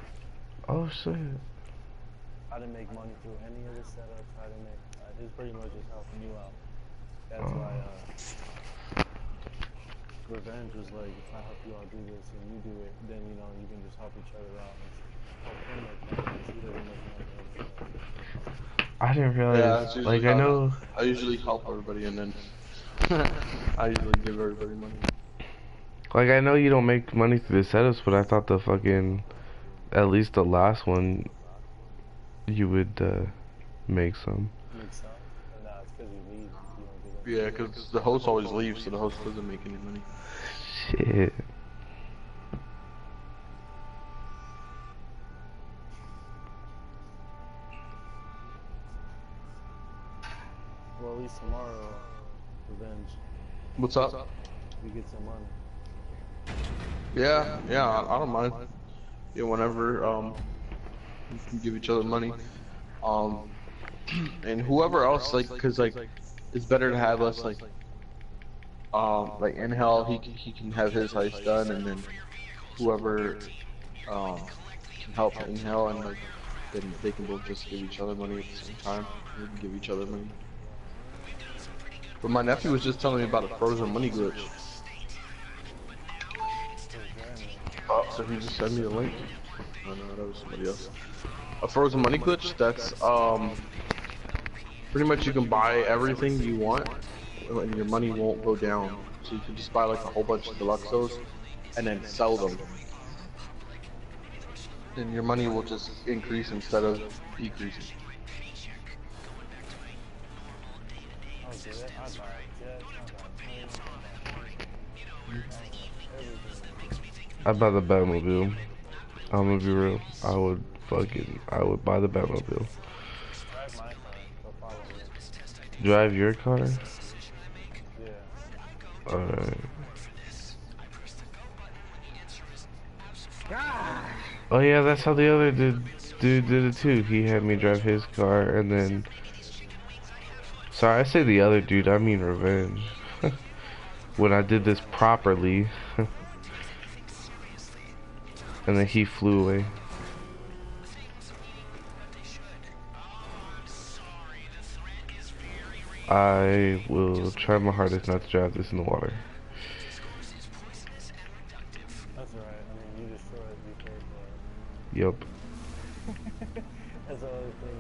Oh shit. I didn't make money through any of the setups. I didn't make. It's pretty much just helping you out. That's why Revenge was like, if I help you all do this and you do it, then you know you can just help each other out and help him make money because he doesn't make money anyway. I didn't Yeah, realize. that's usually Like I know. I usually help everybody, and then I usually give everybody money. Like I know you don't make money through the setups, but I thought the fucking, at least the last one, you would make some. Make some? Nah, it's because you leave. You don't do that. Yeah, because the host always leaves, so the host doesn't make any money. Shit. Well, at least tomorrow, Revenge, What's up? we get some money. Yeah, I don't mind. Yeah, whenever we can give each other money. And whoever else, like, cause like it's better to have us like Inhale, he can have his heist done, and then whoever can help Inhale, and like then they can both just give each other money at the same time. We can give each other money. But my nephew was just telling me about a frozen money glitch. Oh, so he just sent me a link. Oh no, that was somebody else. A frozen money glitch, that's pretty much you can buy everything you want and your money won't go down. So you can just buy like a whole bunch of Deluxos and then sell them. And your money will just increase instead of decreasing. I'll do it. I'll buy it. Yeah, I'll buy it. I'd buy the Batmobile. I'm gonna be real. I would buy the Batmobile. Drive my car. They'll follow me. Drive your car? Yeah. Alright. God. Oh yeah, that's how the other dude did it too. He had me drive his car and then... Sorry, I say the other dude, I mean Revenge. When I did this properly. And then he flew away. I will try my hardest not to drive this in the water. That's alright. I mean, you destroy it, you pay for it. Yup. That's the other thing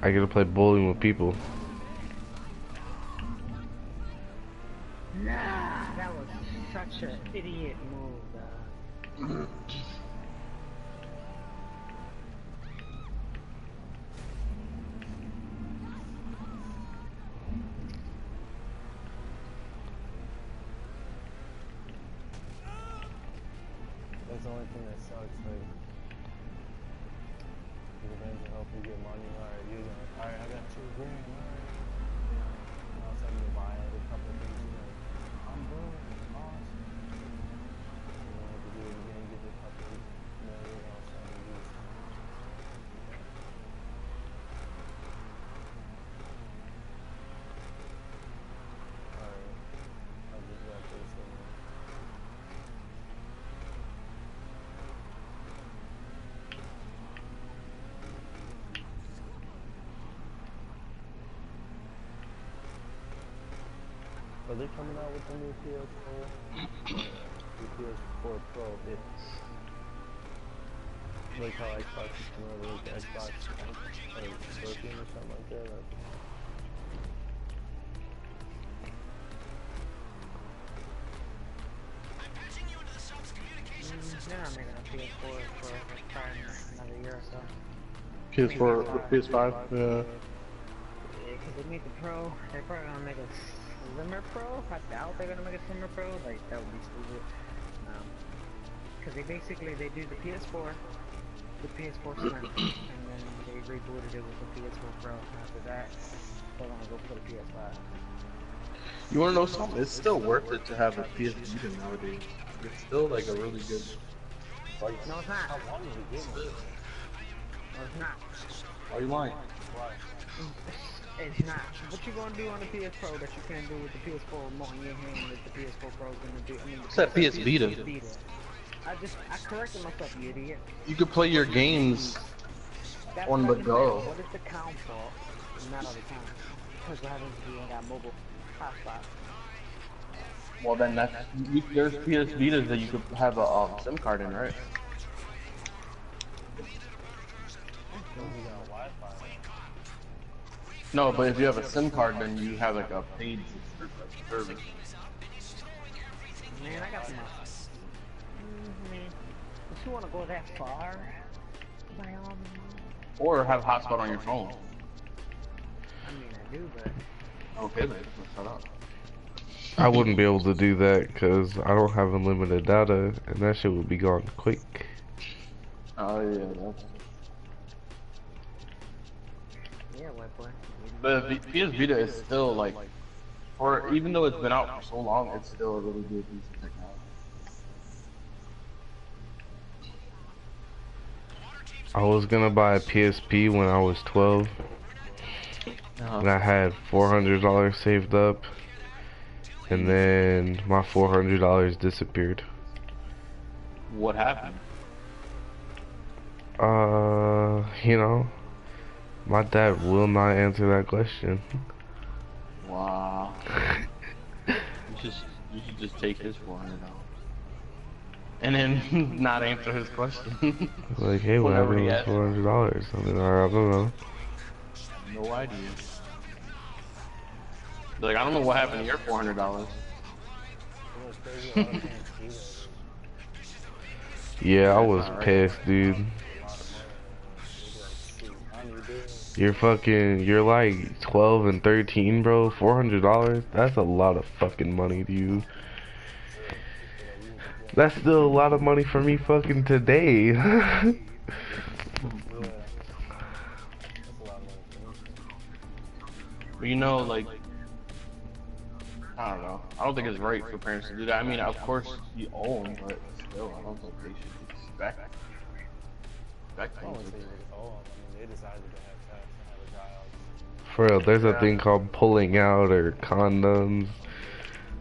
I get to play bowling with people. Nah, that was such an idiot move, dog. That's the only thing that sucks, like, Revenge will help you get money, alright, you're gonna, alright, I got $2 grand, alright. And all of a sudden you buy it, a couple things, you're like, I'm broke, awesome. You know, if you do it again, get a couple million, all of a sudden you lose. Alright, I'll just wrap this up. Are they coming out with the new PS4? The PS4 Pro hits. Like how Xbox is coming out with the Xbox like 13 or something like that. They're not making a PS4 for probably another year or so. PS4, PS5, yeah. Yeah, because they made the Pro. They're probably gonna make a Slimmer Pro. I doubt they're gonna make a Slimmer Pro. Like, that would be stupid. Because they do the PS4, the PS4 Slim, and then they rebooted it with the PS4 Pro. After that, they're gonna go for the PS5. You wanna know something? It's still worth it to have a PS Vita nowadays. It's still like a really good price. No, it's not. How long did you get it? No, it's not. Why are you lying? Why? It's not. What you gonna do on the PS Pro that you can't do with the PS4 remote in your hand that the PS4 Pro is gonna do? I mean, What's that PS Vita? I corrected myself, you idiot. You could play your games That's on the what I'm go. saying. What is the count for? Not all the time. Because what happens if you ain't got mobile hotspot? Well then there's PS Vitas that you could have a SIM card in, right? You got Wi-Fi. No, but if you have a SIM card then you have like a paid service. Man, I got some. If you wanna go that far, by all means. Or have hotspot on your phone. I mean, I do, but. Okay then, shut up. I wouldn't be able to do that because I don't have unlimited data and that shit would be gone quick. Oh yeah, that's... Yeah, white boy. But the PS Vita is still like, for even though it's been out for so long, it's still a really good piece of technology. I was gonna buy a PSP when I was 12 and I had $400 saved up and then my $400 disappeared. What happened? You know, my dad will not answer that question. Wow. you should just take his $400 and then not answer his question. Like, hey, what happened with $400? I mean, I don't know. No idea. Like, I don't know what happened to your $400. It was crazy. A lot of fans do that. Yeah, I was pissed, dude. I don't even you're like 12 and 13, bro. $400. That's a lot of fucking money to you. That's still a lot of money for me fucking today. But you know, like, I don't know. I don't think it's right for parents to do that. I mean, of course you owe them, but still, I don't think they should expect I don't things. think they owe them. I mean, they decided to have sex and have a child. For real, there's a Yeah. thing called pulling out or condoms.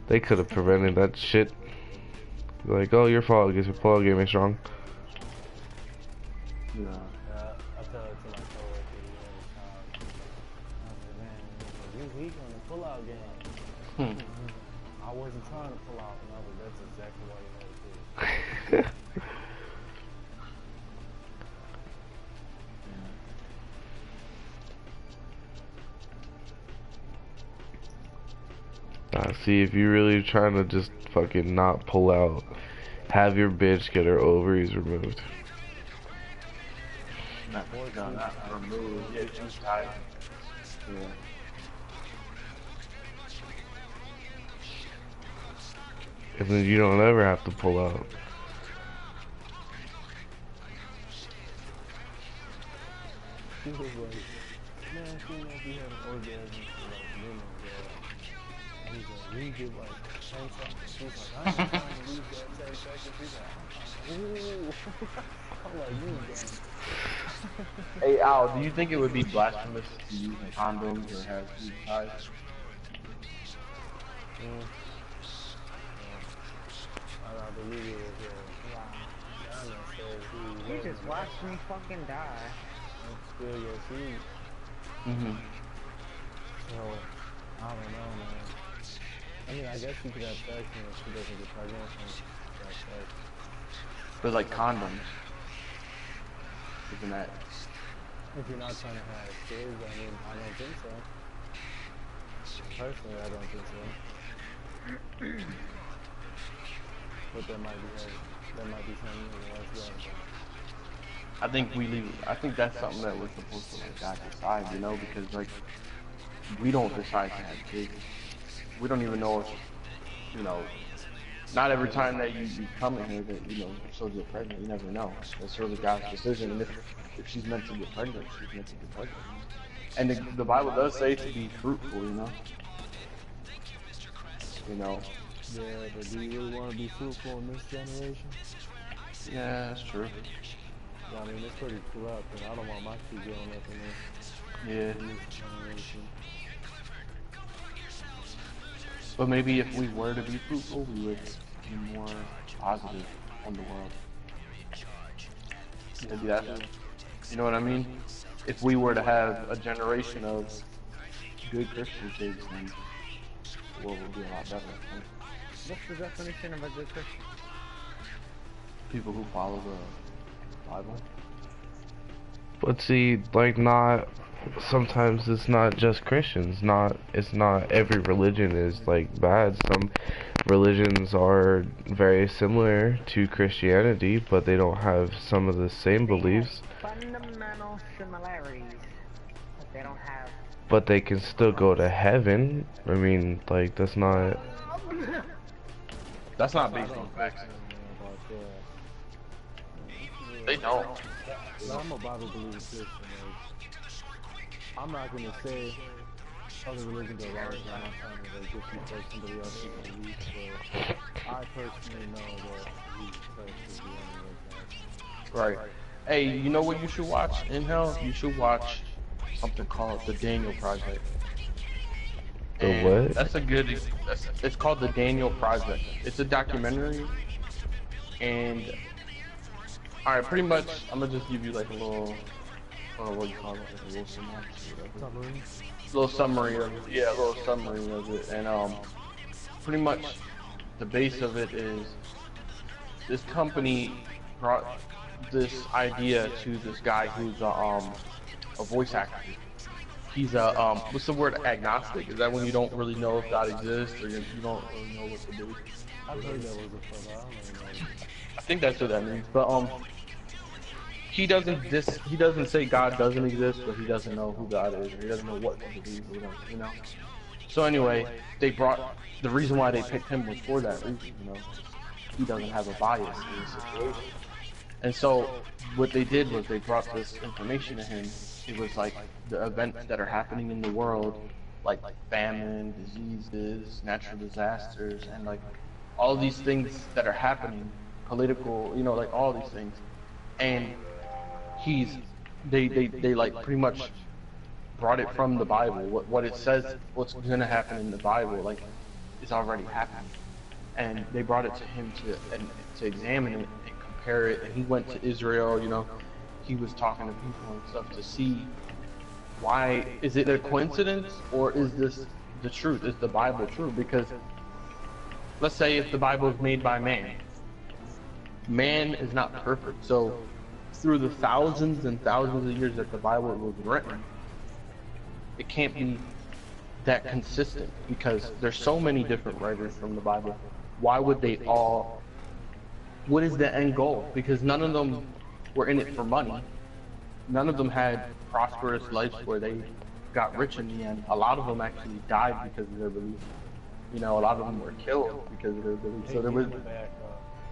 They could have prevented that shit. Like, oh, your fault because your pull-out game is strong. Yeah. I tell it to my coworker who had a child. I was like, man, you weak on the pull-out game. I wasn't trying to pull out, and I was like, that's exactly why you had a kid. See, if you're really trying to just fucking not pull out, have your bitch get her ovaries removed. Not removed. Yeah, she's tied. Yeah. And then you don't ever have to pull out. She was like, man, she must be having orgasms for like women, bro. And he's like, we get like 10 seconds. She's like, I ain't trying to lose that 10 seconds. He's like, ooh. I'm like, you guys. Hey Al, do you think it would be blasphemous to use condoms or have these ties? I believe it was You just watched me fucking die. spill your seed. So, I don't know, man. I mean, I guess you could have sex and if she doesn't get pregnant, and she could have sex. But like condoms. Isn't that? If you're not trying to have kids, I mean, I don't think so. Personally, I don't think so. But that might be something else. I think that's something that we're supposed to like God decide, you know, because like we don't decide to have kids. We don't even know if, you know, not every time that you come in here that, you know, she'll get pregnant. You never know. That's really God's decision. And if she's meant to get pregnant, she's meant to get pregnant. And the Bible does say to be fruitful, you know. You know. Yeah, but do you really want to be fruitful in this generation? Yeah, that's true. I mean, it's pretty corrupt, and I don't want my kids growing up in Yeah. this generation. But maybe if we were to be fruitful, we would be more positive on the world. Maybe that. You know what I mean? If we were to have a generation of good Christian kids, then the world would be a lot better. Right? What's the definition of a good Christian? People who follow the Bible. But see, like, sometimes it's not just Christians. It's not every religion is like bad. Some religions are very similar to Christianity, but they don't have some of the same beliefs. Fundamental similarities, but they don't have. But they can still go to heaven. I mean, like, that's not. That's not based on facts. They don't. Well, I'm a Bible believing Christian. I'm not gonna say other religions are wrong. I'm not trying to like just because somebody else is belief, but I personally know that Jesus Christ is the only way. Right. Hey, you know what you should watch in hell? You should watch something called the Daniel Project. The And what? That's a good. It's called the Daniel Project. It's a documentary, and all right, pretty much, I'm gonna just give you like a little, I don't know what you call it, like a little synopsis or whatever. Little summary of it. Yeah, a little summary of it, and pretty much the base of it is this company brought this idea to this guy who's a voice actor. He's a what's the word, agnostic? Is that when you don't really know if God exists or you don't really know what to do? I've heard that was a fun. I don't know. I think that's what that means. But he doesn't say God doesn't exist, but he doesn't know who God is, or he doesn't know what to believe, you know. So anyway, the reason why they picked him was for that reason, you know. He doesn't have a bias in the situation. And so what they did was they brought this information to him. It was like the events that are happening in the world, like famine, diseases, natural disasters, and like all these things that are happening, political, you know, like all these things. And they like pretty much brought it from the Bible. What it says, what's gonna happen in the Bible, like, is already happening. And they brought it to him to examine it and compare it. And he went to Israel, you know, he was talking to people and stuff to see why, is it a coincidence, or is this the truth? Is the Bible true? Because let's say if the Bible is made by man, man is not perfect. So through the thousands and thousands of years that the Bible was written, it can't be that consistent, because there's so many different writers from the Bible. Why would they all, what is the end goal? Because none of them were in it for money. None of them had prosperous lives where they got rich in the end. A lot of them actually died because of their belief. You know, a lot of them were killed because of their belief. So there was,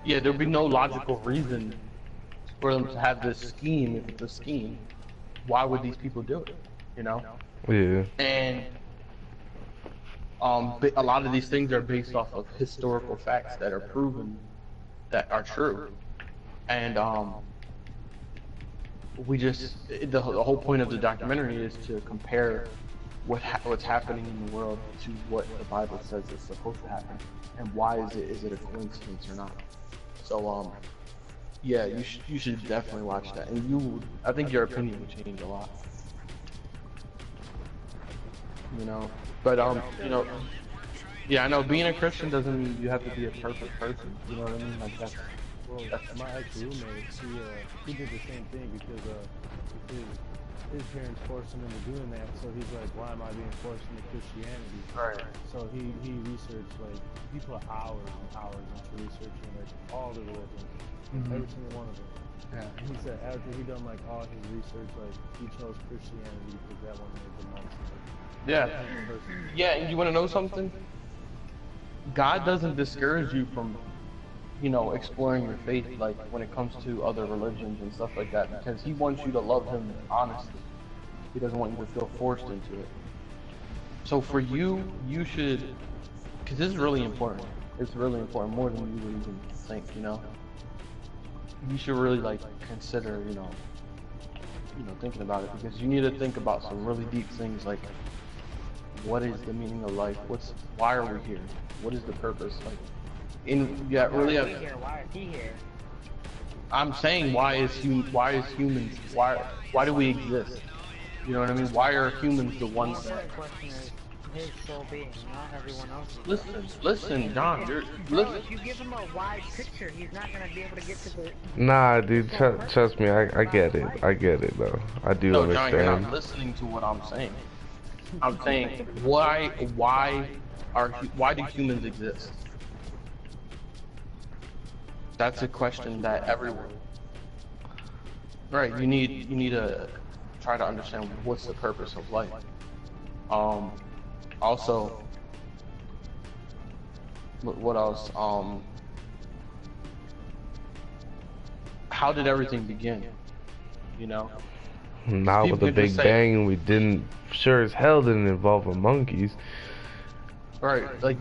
yeah, there'd be no logical reason for them to have this scheme. If it's a scheme, why would these people do it? You know? Yeah. And a lot of these things are based off of historical facts that are proven that are true. And we just, the whole point of the documentary is to compare what's happening in the world to what the Bible says is supposed to happen, and why is it a coincidence or not. So yeah, you should definitely watch that, and I think your opinion would change a lot. You know, but you know, yeah, I know being a Christian doesn't mean you have to be a perfect person. You know what I mean? Like that's. Well, my ex-roommate, he did the same thing because his parents forced him into doing that. So he's like, why am I being forced into Christianity? Right. So he researched, like, he put hours and hours into researching like all the religions, every single one of them. Yeah. And he said after he done like all his research, like he chose Christianity because that one made the most. Yeah. Yeah, and you want to know something? God doesn't discourage you from, you know, exploring your faith, like when it comes to other religions and stuff like that, because he wants you to love him honestly. He doesn't want you to feel forced into it. So for you, you should, because this is really important. It's really important, more than you would even think, you know. You should really like consider, you know, thinking about it, because you need to think about some really deep things, like what is the meaning of life? Why are we here? What is the purpose? Like, really. Why is he here? I'm saying why humans? Why do we exist? You know what I mean? Why are humans the ones that? The question is his sole being, not everyone else's. Listen, John. If you give him a wide picture, he's not gonna be able to get to the. Nah, dude, trust me, I get it. I get it, though. I do No, understand. John, you're not listening to what I'm saying. I'm saying why do humans exist? That's a question that everyone. Right, you need to try to understand what's the purpose of life. Also, what else? How did everything begin? You know? Not with the Big Bang, we didn't, sure as hell didn't involve the monkeys. Right, like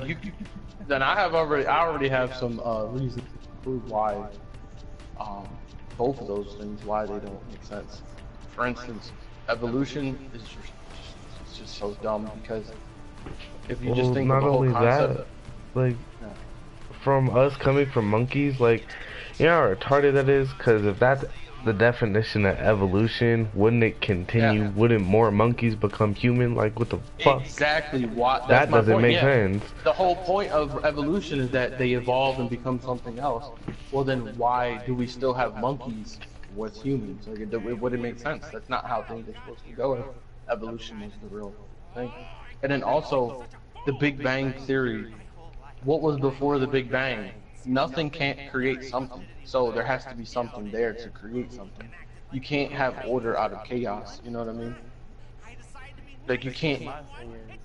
then I already have some reasons to prove why both of those things, why they don't make sense. For instance, evolution is just so dumb, because if you just think of the whole concept, like from us coming from monkeys, like, you know how retarded that is? Because if that's the definition of evolution, wouldn't it continue? Yeah. Wouldn't more monkeys become human? Like, what the fuck? Exactly. What? That doesn't make sense. The whole point of evolution is that they evolve and become something else. Well, then why do we still have monkeys with humans? Like, it wouldn't make sense. That's not how things are supposed to go. Evolution is the real thing. And then also, the Big Bang Theory. What was before the Big Bang? Nothing can't create something. So there has to be something there to create something. you can't have order out of chaos. You know what I mean? Like you can't. My thing is,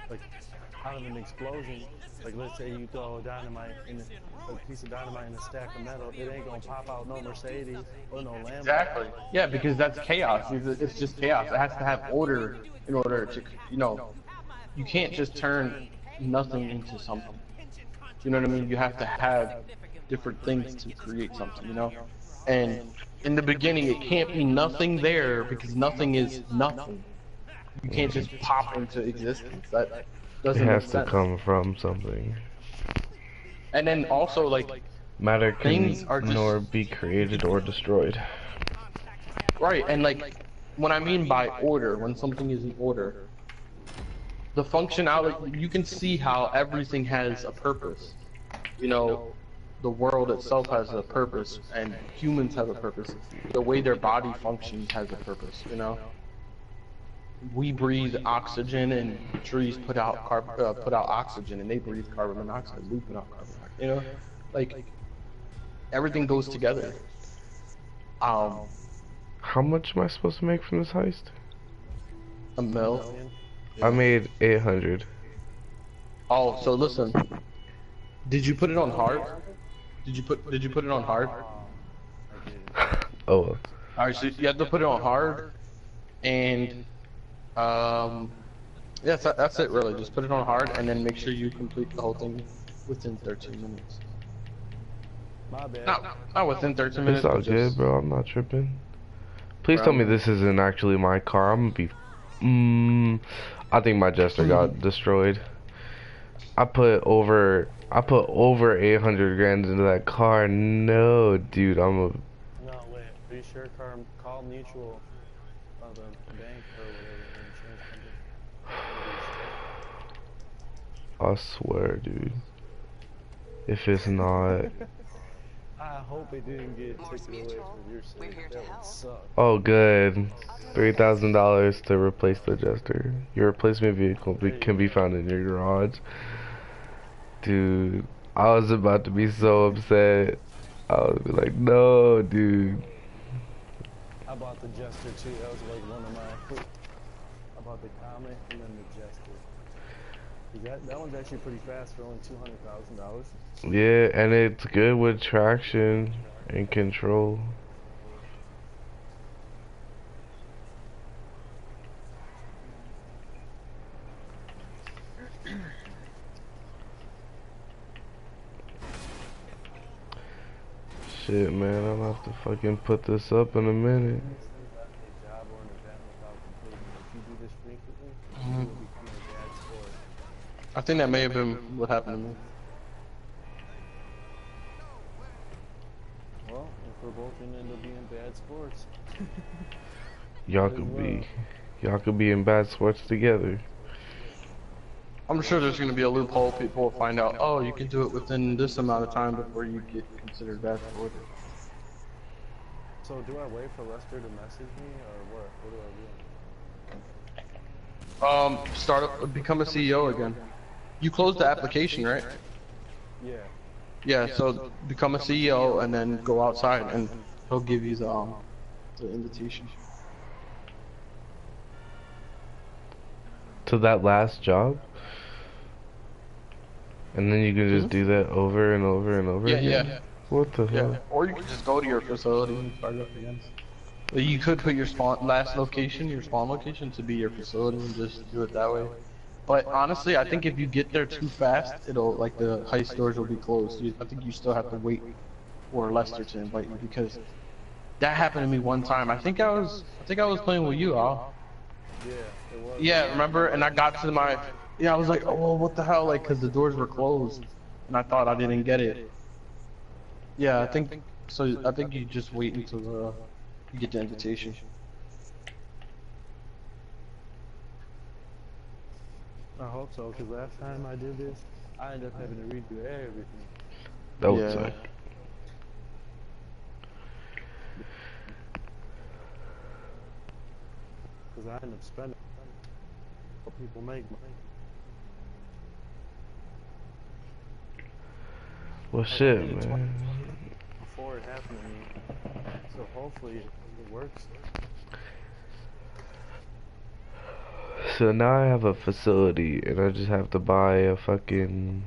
like, out of an explosion, like let's say you throw dynamite in a piece of dynamite in a stack of metal, it ain't gonna pop out no Mercedes or no Lambo. Exactly. Yeah, because that's chaos. It's just chaos. It has to have order in order to, you know, you can't just turn nothing into something. You know what I mean? You have to have different things to create something, you know? And in the beginning, it can't be nothing there because nothing is nothing. You can't just pop into existence. That It doesn't make has to sense. come from something. And then also, like, Matter can things are just nor be created or destroyed. right. And like, when I mean by order, when something is in order, the functionality, you can see how everything has a purpose. You know, the world itself has a purpose, and humans have a purpose. The way their body functions has a purpose, you know? We breathe oxygen, and trees put out oxygen, and they breathe carbon monoxide. We put out carbon monoxide, you know? Like, everything goes together. How much am I supposed to make from this heist? A mill. I made 800. Oh, so listen. Did you put it on hard? Did you put it on hard? Oh well. Alright, so you have to put it on hard, and yeah, that's it really. Just put it on hard, and then make sure you complete the whole thing within 13 minutes. My bad. Not within 13 minutes. It's all but just, good, bro. I'm not tripping. Please tell me this isn't actually my car. I'm gonna be. I think my Jester got destroyed. I put over 800 grand into that car. No, dude, I'm a. No, wait. Are you sure? Call mutual of the bank or whatever the insurance company. I swear, dude. If it's not. I hope it didn't get taken away from your side. That would suck. Oh, good. $3,000 to replace the Jester. Your replacement vehicle can be found in your garage. Dude, I was about to be so upset. I was like, no, dude. I bought the Jester too. That was like one of my. I bought the Comet and then the Jester. That one's actually pretty fast for only $200,000. Yeah, and it's good with traction and control. Shit, man, I'll have to fucking put this up in a minute. I think that may have been what happened to me. Well, if we're both gonna end up being bad sports. Y'all could be in bad sports together. I'm sure there's going to be a loophole. People will find out, oh, you can do it within this amount of time before you get considered bad sport. So do I wait for Lester to message me, or what? What do I do? Start up, become a CEO again. You closed the application, right? Yeah. Yeah, so become a CEO and then go outside and he'll give you the invitation. To that last job? And then you can just do that over and over and over again? Yeah. What the hell? Yeah, or you can just go to your facility and start up again. But you could put your last location, your spawn location, to be your facility and just do it that way. But honestly, I think if you get there too fast, it'll, like, the heist doors will be closed. I think you still have to wait for Lester to invite you, because that happened to me one time. I think I was playing with you, Al. Yeah, it was. Yeah, remember? And I got to I was like, oh, what the hell? Like, cause the doors were closed, and I thought I didn't get it. Yeah, I think you just wait until you get the invitation. I hope so, because last time I did this, I ended up having to redo everything. That would suck. Because I ended up spending what people make money. Well, shit, man. Before it happened to me, So hopefully it works. So now I have a facility, and I just have to buy a fucking,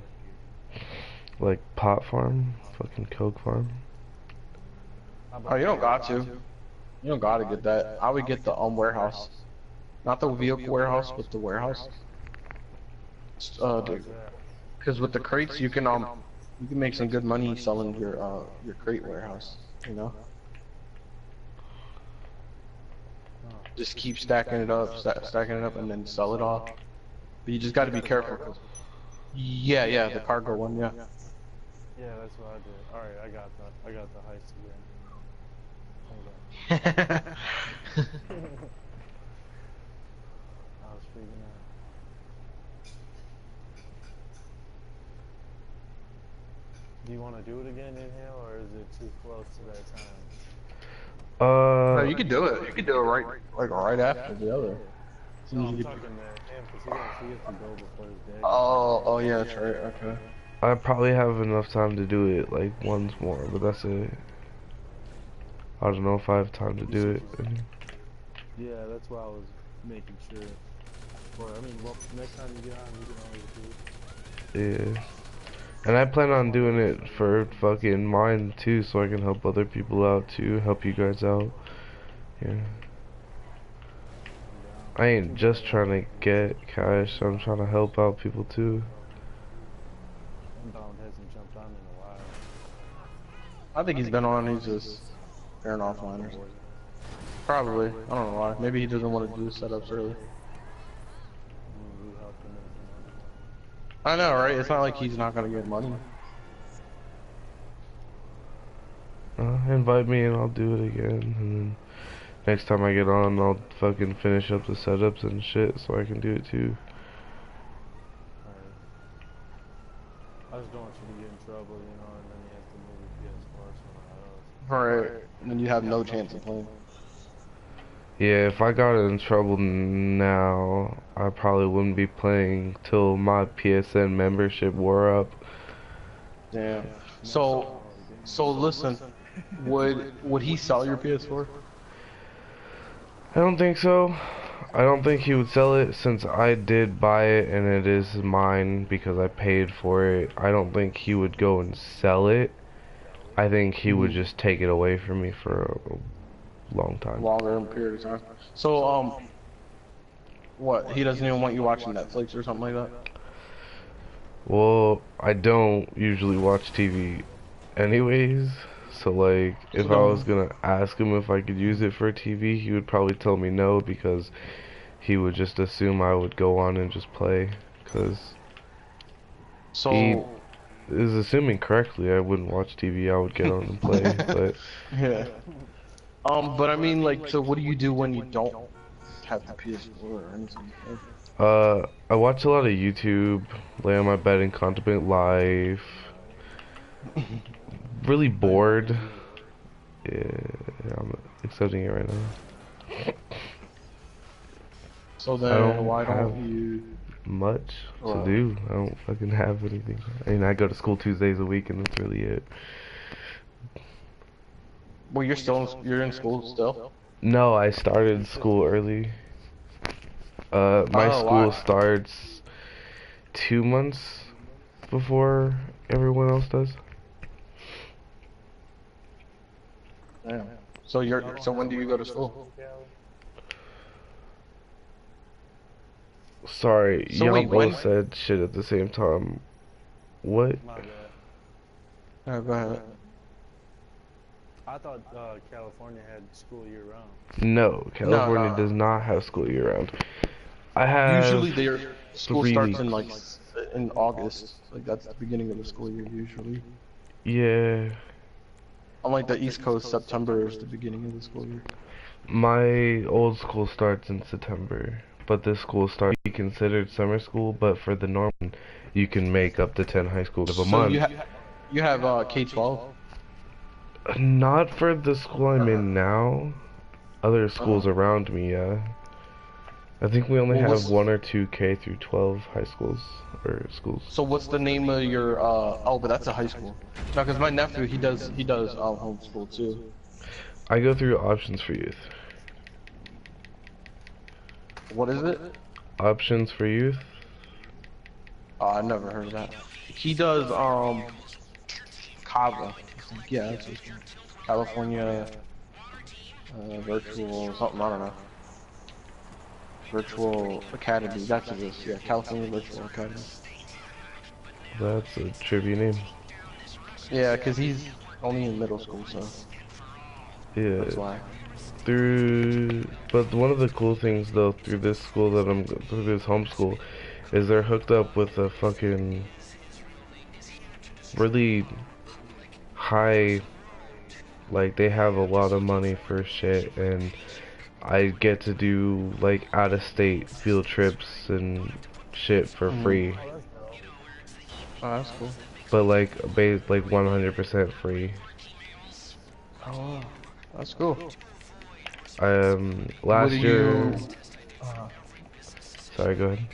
like, pot farm, fucking coke farm. Oh, you don't got to. You don't gotta get that. I would get the warehouse, not the vehicle warehouse, but the warehouse. Because with the crates, you can make some good money selling your crate warehouse. You know. Just keep stacking it up, stacking it up, and then sell it all. But you just got to be careful. 'Cause yeah, the cargo one, yeah. Yeah, that's what I did. Alright, I got the heist again. Hold on. I was freaking out. Do you want to do it again, Inhale, or is it too close to that time? No, you could do it. You could do it right after the other. No, I'm talking to him because he has to go before his day. Oh yeah, that's right. Okay. I probably have enough time to do it like once more, but that's it. I don't know if I have time to do it. Yeah, that's why I was making sure. Or I mean, well, next time you get on, you can always do it. Yeah. And I plan on doing it for fucking mine too, so I can help other people out too, help you guys out. Yeah. I ain't just trying to get cash, I'm trying to help out people too. Inbound hasn't jumped on in a while. I think he's been on. He's just airing offline or something. Probably. I don't know why. Maybe he doesn't want to do setups early. I know, right? It's not like he's not gonna get money. Invite me and I'll do it again, and then next time I get on, I'll fucking finish up the setups and shit so I can do it too. I just don't want you to get in trouble, you know, and then you have to move your PS4 somewhere else. Right. And then you have no chance of playing. Yeah, if I got in trouble now, I probably wouldn't be playing till my PSN membership wore up. Damn. So listen, would he sell your PS4? I don't think so. I don't think he would sell it since I did buy it and it is mine because I paid for it. I don't think he would go and sell it. I think he would just take it away from me for a long time. Longer period of time. So, what? He doesn't even want you watching Netflix or something like that? Well, I don't usually watch TV anyways. So, like, if I was gonna ask him if I could use it for TV, he would probably tell me no because he would just assume I would go on and just play. Because he is assuming correctly I wouldn't watch TV, I would get on and play. But yeah. But I mean, like, so what do you do when you don't have the PS4 or anything? I watch a lot of YouTube, lay on my bed and contemplate life. Really bored. Yeah, I'm accepting it right now. So then, why don't you? Much to do. I don't fucking have anything. I mean, I go to school Tuesdays a week, and that's really it. Well, you're in school still? No, I started school early. My school starts 2 months before everyone else does. Damn. So when do you go to school? Sorry, y'all both said shit at the same time. What? Go ahead. I thought California had school year round. No, California does not have school year round. I have usually their school starts in like in August. Like that's the beginning of the school year usually. Yeah. Unlike the East Coast, September is the beginning of the school year. My old school starts in September, but this school starts to be considered summer school, but for the Norman, you can make up to 10 high schools of a month. You have K-12? Not for the school I'm in now. Other schools around me, yeah. I think we only have 1 or 2 K through 12 high schools or schools. So what's the name of your oh, but that's a high school. No, because my nephew he does homeschool too. I go through options for youth. What is it? Options for youth? Oh, I never heard of that. He does Kava. Yeah, that's his name. California virtual something. I don't know. Virtual Academy. That's what it is. Yeah, California Virtual Academy. That's a trivia name. Yeah, cause he's only in middle school, so Yeah. that's why. But one of the cool things though through this school that through this homeschool is they're hooked up with a fucking really high, like they have a lot of money for shit, and I get to do like out of state field trips and shit for free, Oh, that's cool. but like 100% free. Oh, that's cool. Last year. Uh, Sorry, go ahead.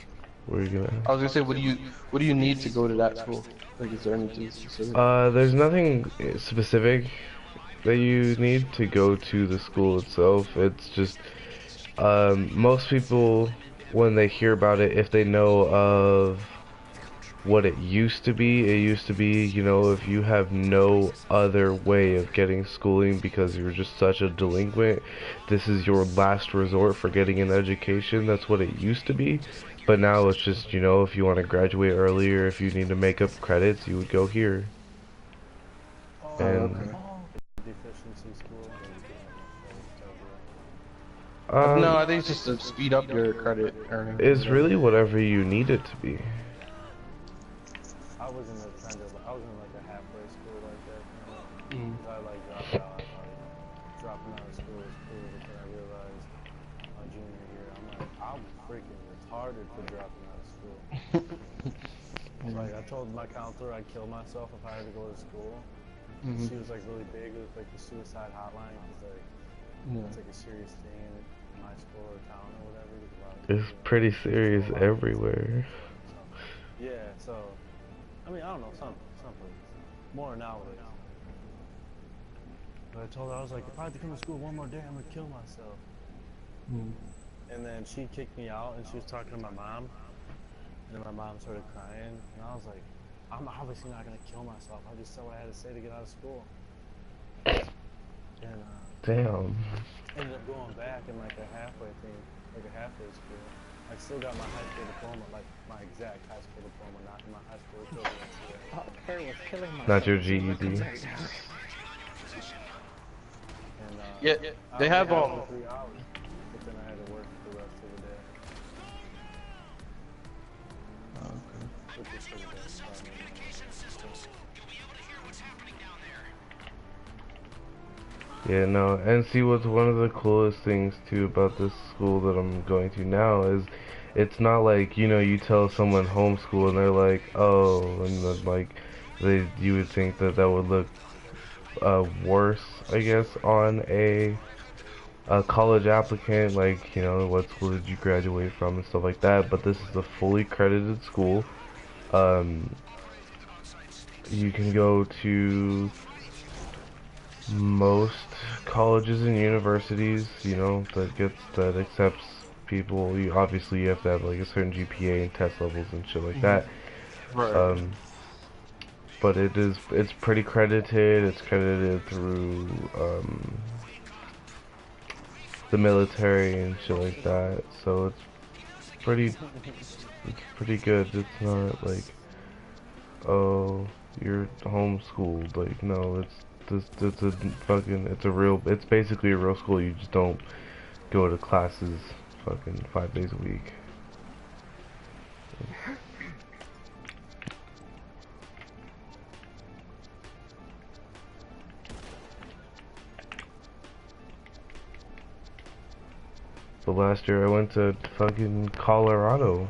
What are you gonna? I was gonna say, what do you need to go to that school? Like, is there anything specific? There's nothing specific that you need to go to the school itself. It's just, most people, when they hear about it, if they know of what it used to be, you know, if you have no other way of getting schooling because you're just such a delinquent, this is your last resort for getting an education. That's what it used to be. But now it's just, you know, if you want to graduate earlier, if you need to make up credits, you would go here. And Deficiency school. No, I think it's just to speed up your credit earning. It's really whatever you need it to be. I was in like a halfway school like that. You know? Mm. I like dropping out of school was cool, but then I realized my junior year, I'm freaking retarded for dropping out of school. Like I told my counselor I'd kill myself if I had to go to school. Mm-hmm. She was like really big with like the suicide hotline, because like it's like a serious thing in my school or town or whatever. It's pretty serious everywhere. Yeah, so I mean, I don't know, some places. More nowadays. But I told her, I was like, if I had to come to school one more day, I'm gonna kill myself. And then she kicked me out, and she was talking to my mom. And then my mom started crying, and I was like, I'm obviously not gonna kill myself. I just said what I had to say to get out of school. And Damn. ended up going back in like a halfway thing, like a halfway school. I still got my high school diploma, like my exact high school diploma, not my high school equivalent. Oh, Perry was killing myself. Not your GED. And, Yeah, they have I all. had 3 hours, but then I had to work the rest of the day. Which is pretty bad. Yeah, no, and see what's one of the coolest things too about this school that I'm going to now is it's not like, you know, you tell someone homeschool and they're like, oh, and then like you would think that that would look worse, I guess, on a college applicant, like, you know, what school did you graduate from and stuff like that. But this is a fully accredited school. You can go to most colleges and universities, you know, that accepts people. You obviously you have to have like a certain GPA and test levels and shit like that. Right. But it's pretty credited. It's credited through the military and shit like that. So it's pretty good. It's not like, oh, you're homeschooled. Like, no, it's basically a real school. You just don't go to classes fucking 5 days a week. But last year I went to fucking Colorado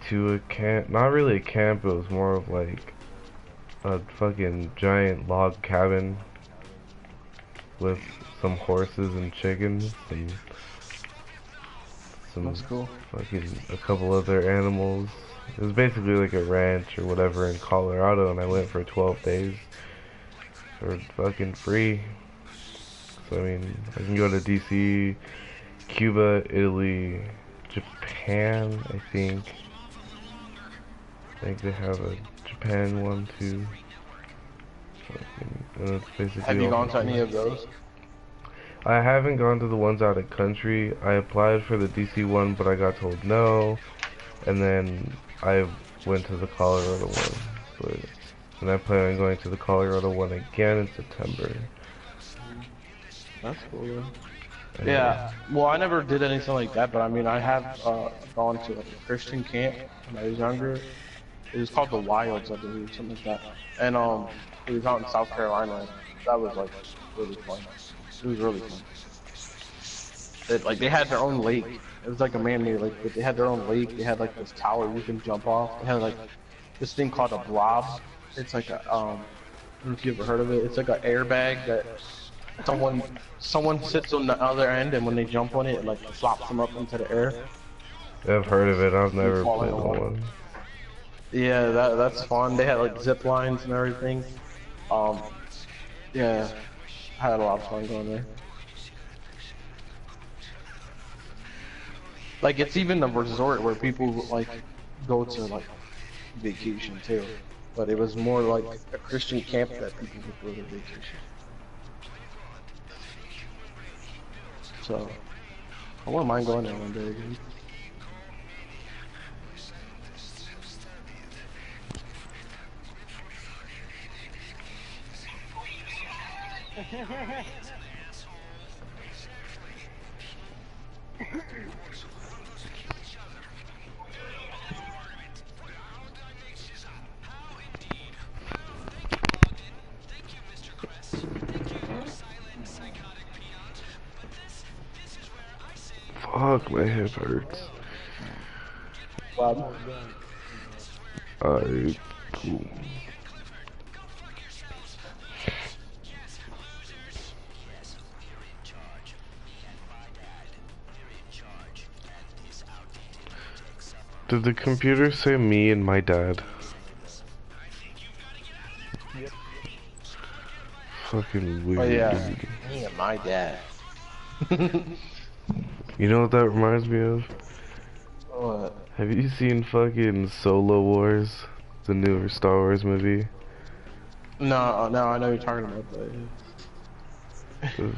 to a camp, not really a camp, it was more of like a fucking giant log cabin with some horses and chickens and some That's cool. fucking a couple other animals. It was basically like a ranch or whatever in Colorado, and I went for 12 days for fucking free. So I mean, I can go to DC, Cuba, Italy, Japan. I think they have a Japan one too. And that's basically Have you all gone for to any Cuba. of those? I haven't gone to the ones out of country. I applied for the DC one, but I got told no. And then I went to the Colorado one, and I plan on going to the Colorado one again in September. That's cool. Yeah. And Yeah. Well, I never did anything like that, but I mean, I have gone to like a Christian camp when I was younger. It was called the Wilds, I believe, something like that. And it was out in South Carolina. That was like really fun. It was really fun. Like they had their own lake. It was like a man-made lake, but they had their own lake. They had like this tower you can jump off. They had like this thing called a blob. It's like a I don't know if you ever heard of it. It's like an airbag that someone sits on the other end, and when they jump on it, it like flops them up into the air. I've heard of it. I've never fall in played the on water. one. Yeah, that's fun. They had like zip lines and everything. Yeah, I had a lot of fun going there. Like it's even a resort where people like go to like vacation too, but it was more like a Christian camp that people would go to vacation. So I wouldn't mind going there one day again. Fuck, my hip hurts. Bob. Alright, cool. Did the computer say me and my dad? Yep. Fucking weird, Oh yeah, dude. me and my dad. You know what that reminds me of? What? Have you seen fucking Solo Wars? The newer Star Wars movie? No, I know you're talking about that.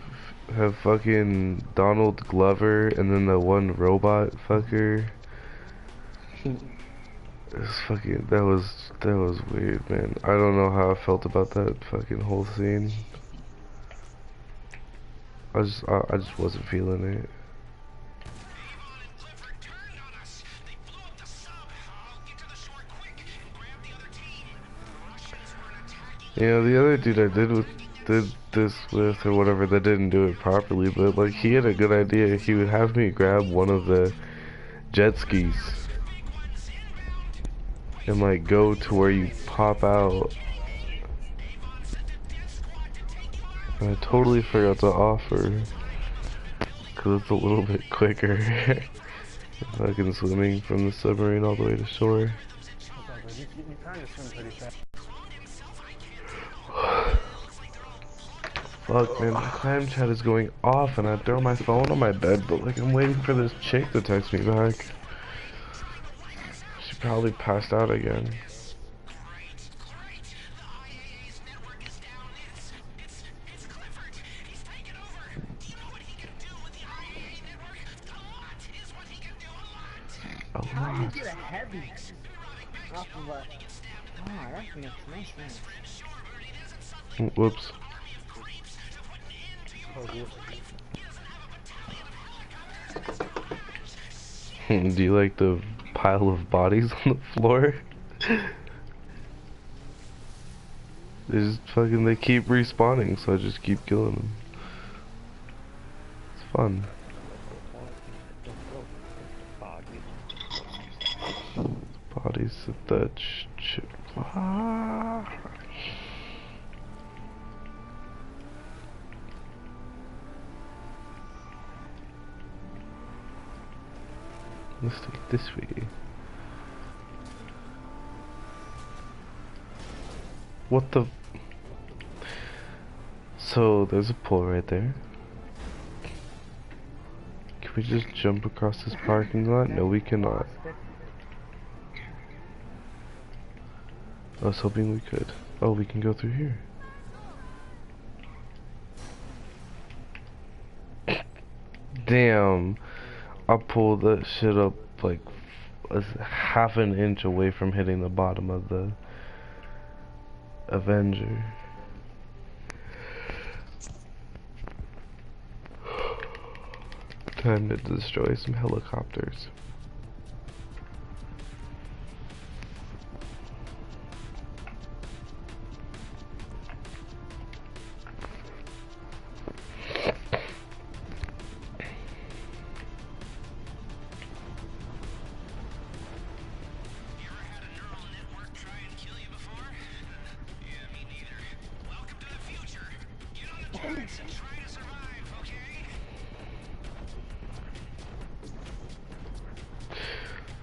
Have fucking Donald Glover and then the one robot fucker. It's fucking that was weird, man. I don't know how I felt about that fucking whole scene. I just wasn't feeling it. You know, the other dude I did this with or whatever that didn't do it properly, but like he had a good idea. He would have me grab one of the jet skis and like go to where you pop out. And I totally forgot to offer because it's a little bit quicker. Fucking swimming from the submarine all the way to shore. You kind of swim pretty fast. Fuck, man, my clam chat is going off and I throw my phone on my bed, but like I'm waiting for this chick to text me back. She probably passed out again. A How do you lot. get a heavy off of a... Oh, that makes nice sense. Whoops. Do you like the pile of bodies on the floor? They keep respawning, so I just keep killing them. It's fun. Bodies of that shit. Let's take it this way. What the? So there's a pool right there. Can we just jump across this parking lot? No, we cannot. I was hoping we could. Oh, we can go through here. Damn. I pulled that shit up like a half an inch away from hitting the bottom of the Avenger. Time to destroy some helicopters.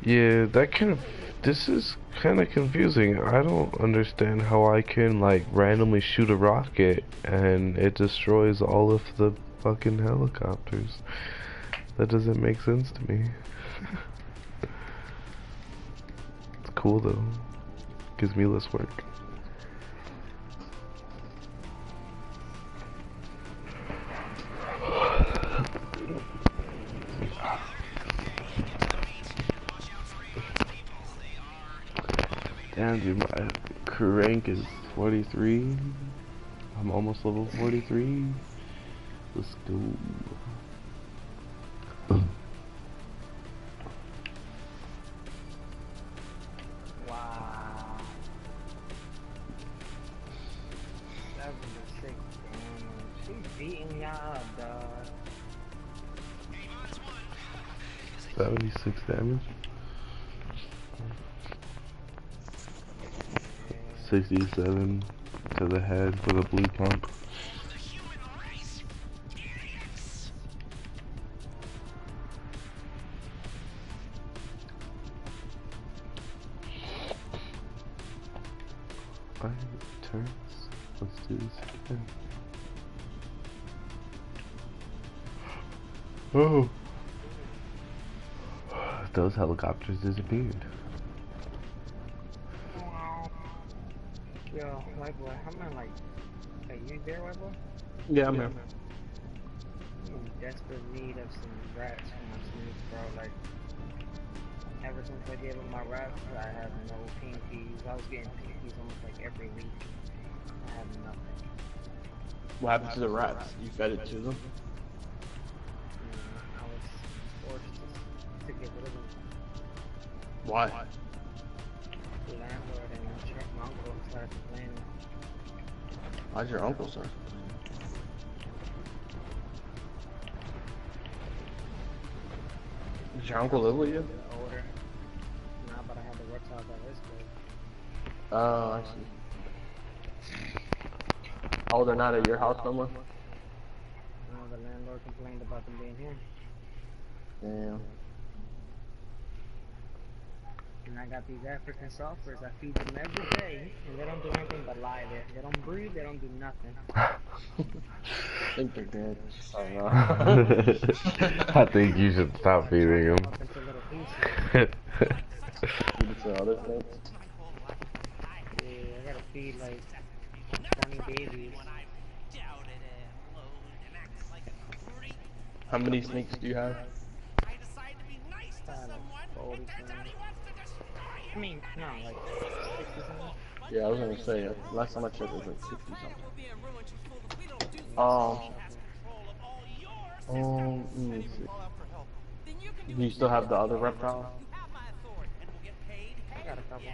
Yeah, this is kind of confusing. I don't understand how I can like randomly shoot a rocket and it destroys all of the fucking helicopters. That doesn't make sense to me. It's cool though. Gives me less work. Damn, dude, my crew rank is 43. I'm almost level 43. Let's go. Wow. 76 damage. She's beating y'all up, dog. 76 damage. 67 to the head with a blue pump. Alright, turns. Let's do this again. Oh! Those helicopters disappeared. Yo, white boy, I'm in like, are you there, white boy? Yeah, I'm here. I'm in desperate need of some rats for my sneaks, bro. Like, ever since I gave up my rats, I have no pinkies. I was getting pinkies almost like every week. I have nothing. What happened to the rats? You fed it to them? I was forced to get rid of them. Why? The landlord and my uncle started complaining. Why's your uncle, sir? Does your uncle live with you? Older. Nah, but I had the reptiles at his place. Oh, I see. Oh, they're not at your house no more? No, the landlord complained about them being here. Damn. And I got these African sulfurs. I feed them every day, and they don't do anything but lie there. They don't breathe, they don't do nothing. I think they're dead. I don't know. I think you should stop feeding them. Up into little pieces. Feed it to other things. Yeah, I gotta feed like 20 babies. How many snakes do you have? Like 40 something. I mean, no, like 60 something. Yeah, I was gonna say, last time I checked it was like 60 something. Let me see. Do you still have the other reptile? I got a couple.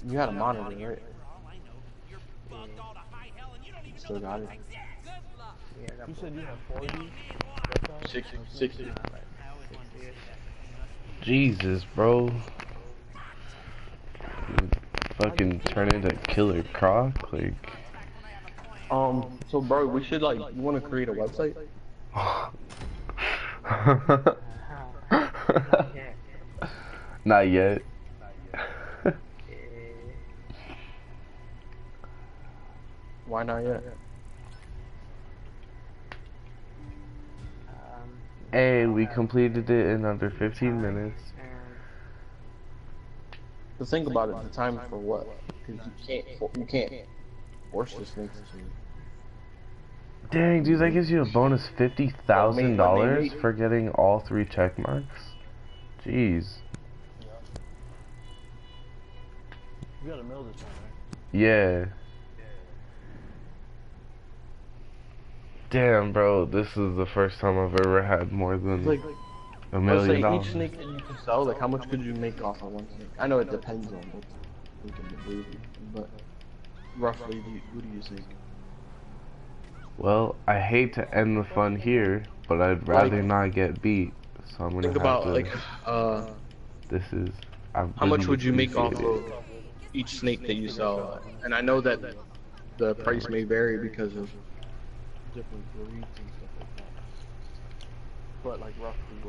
You had a monitor, right? You still got it? Yeah, I got You said you have 40? 60. Jesus, bro. You fucking turn into Killer Croc, like. So bro, we should like, you wanna create a website? Not yet. Why not yet? Hey, we completed it in under 15 minutes. The thing about it, the time for what? Because you can't force the snakes to. Dang, dude, that gives you a bonus $50,000 When for getting all 3 check marks. Jeez. You got a mill this time, right? Yeah. Damn, bro, this is the first time I've ever had more than Like, $1 let's million say dollars. each snake that you can sell, like how much could you make off of one snake? I know it depends on what you can do, but roughly, what do you think? Well, I hate to end the fun here, but I'd rather not get beat. So I'm gonna Think have about to. like, This is. I how much really would you make off appreciate of each snake that you sell? And I know that the price may vary because of different breeds and stuff like that. But like roughly.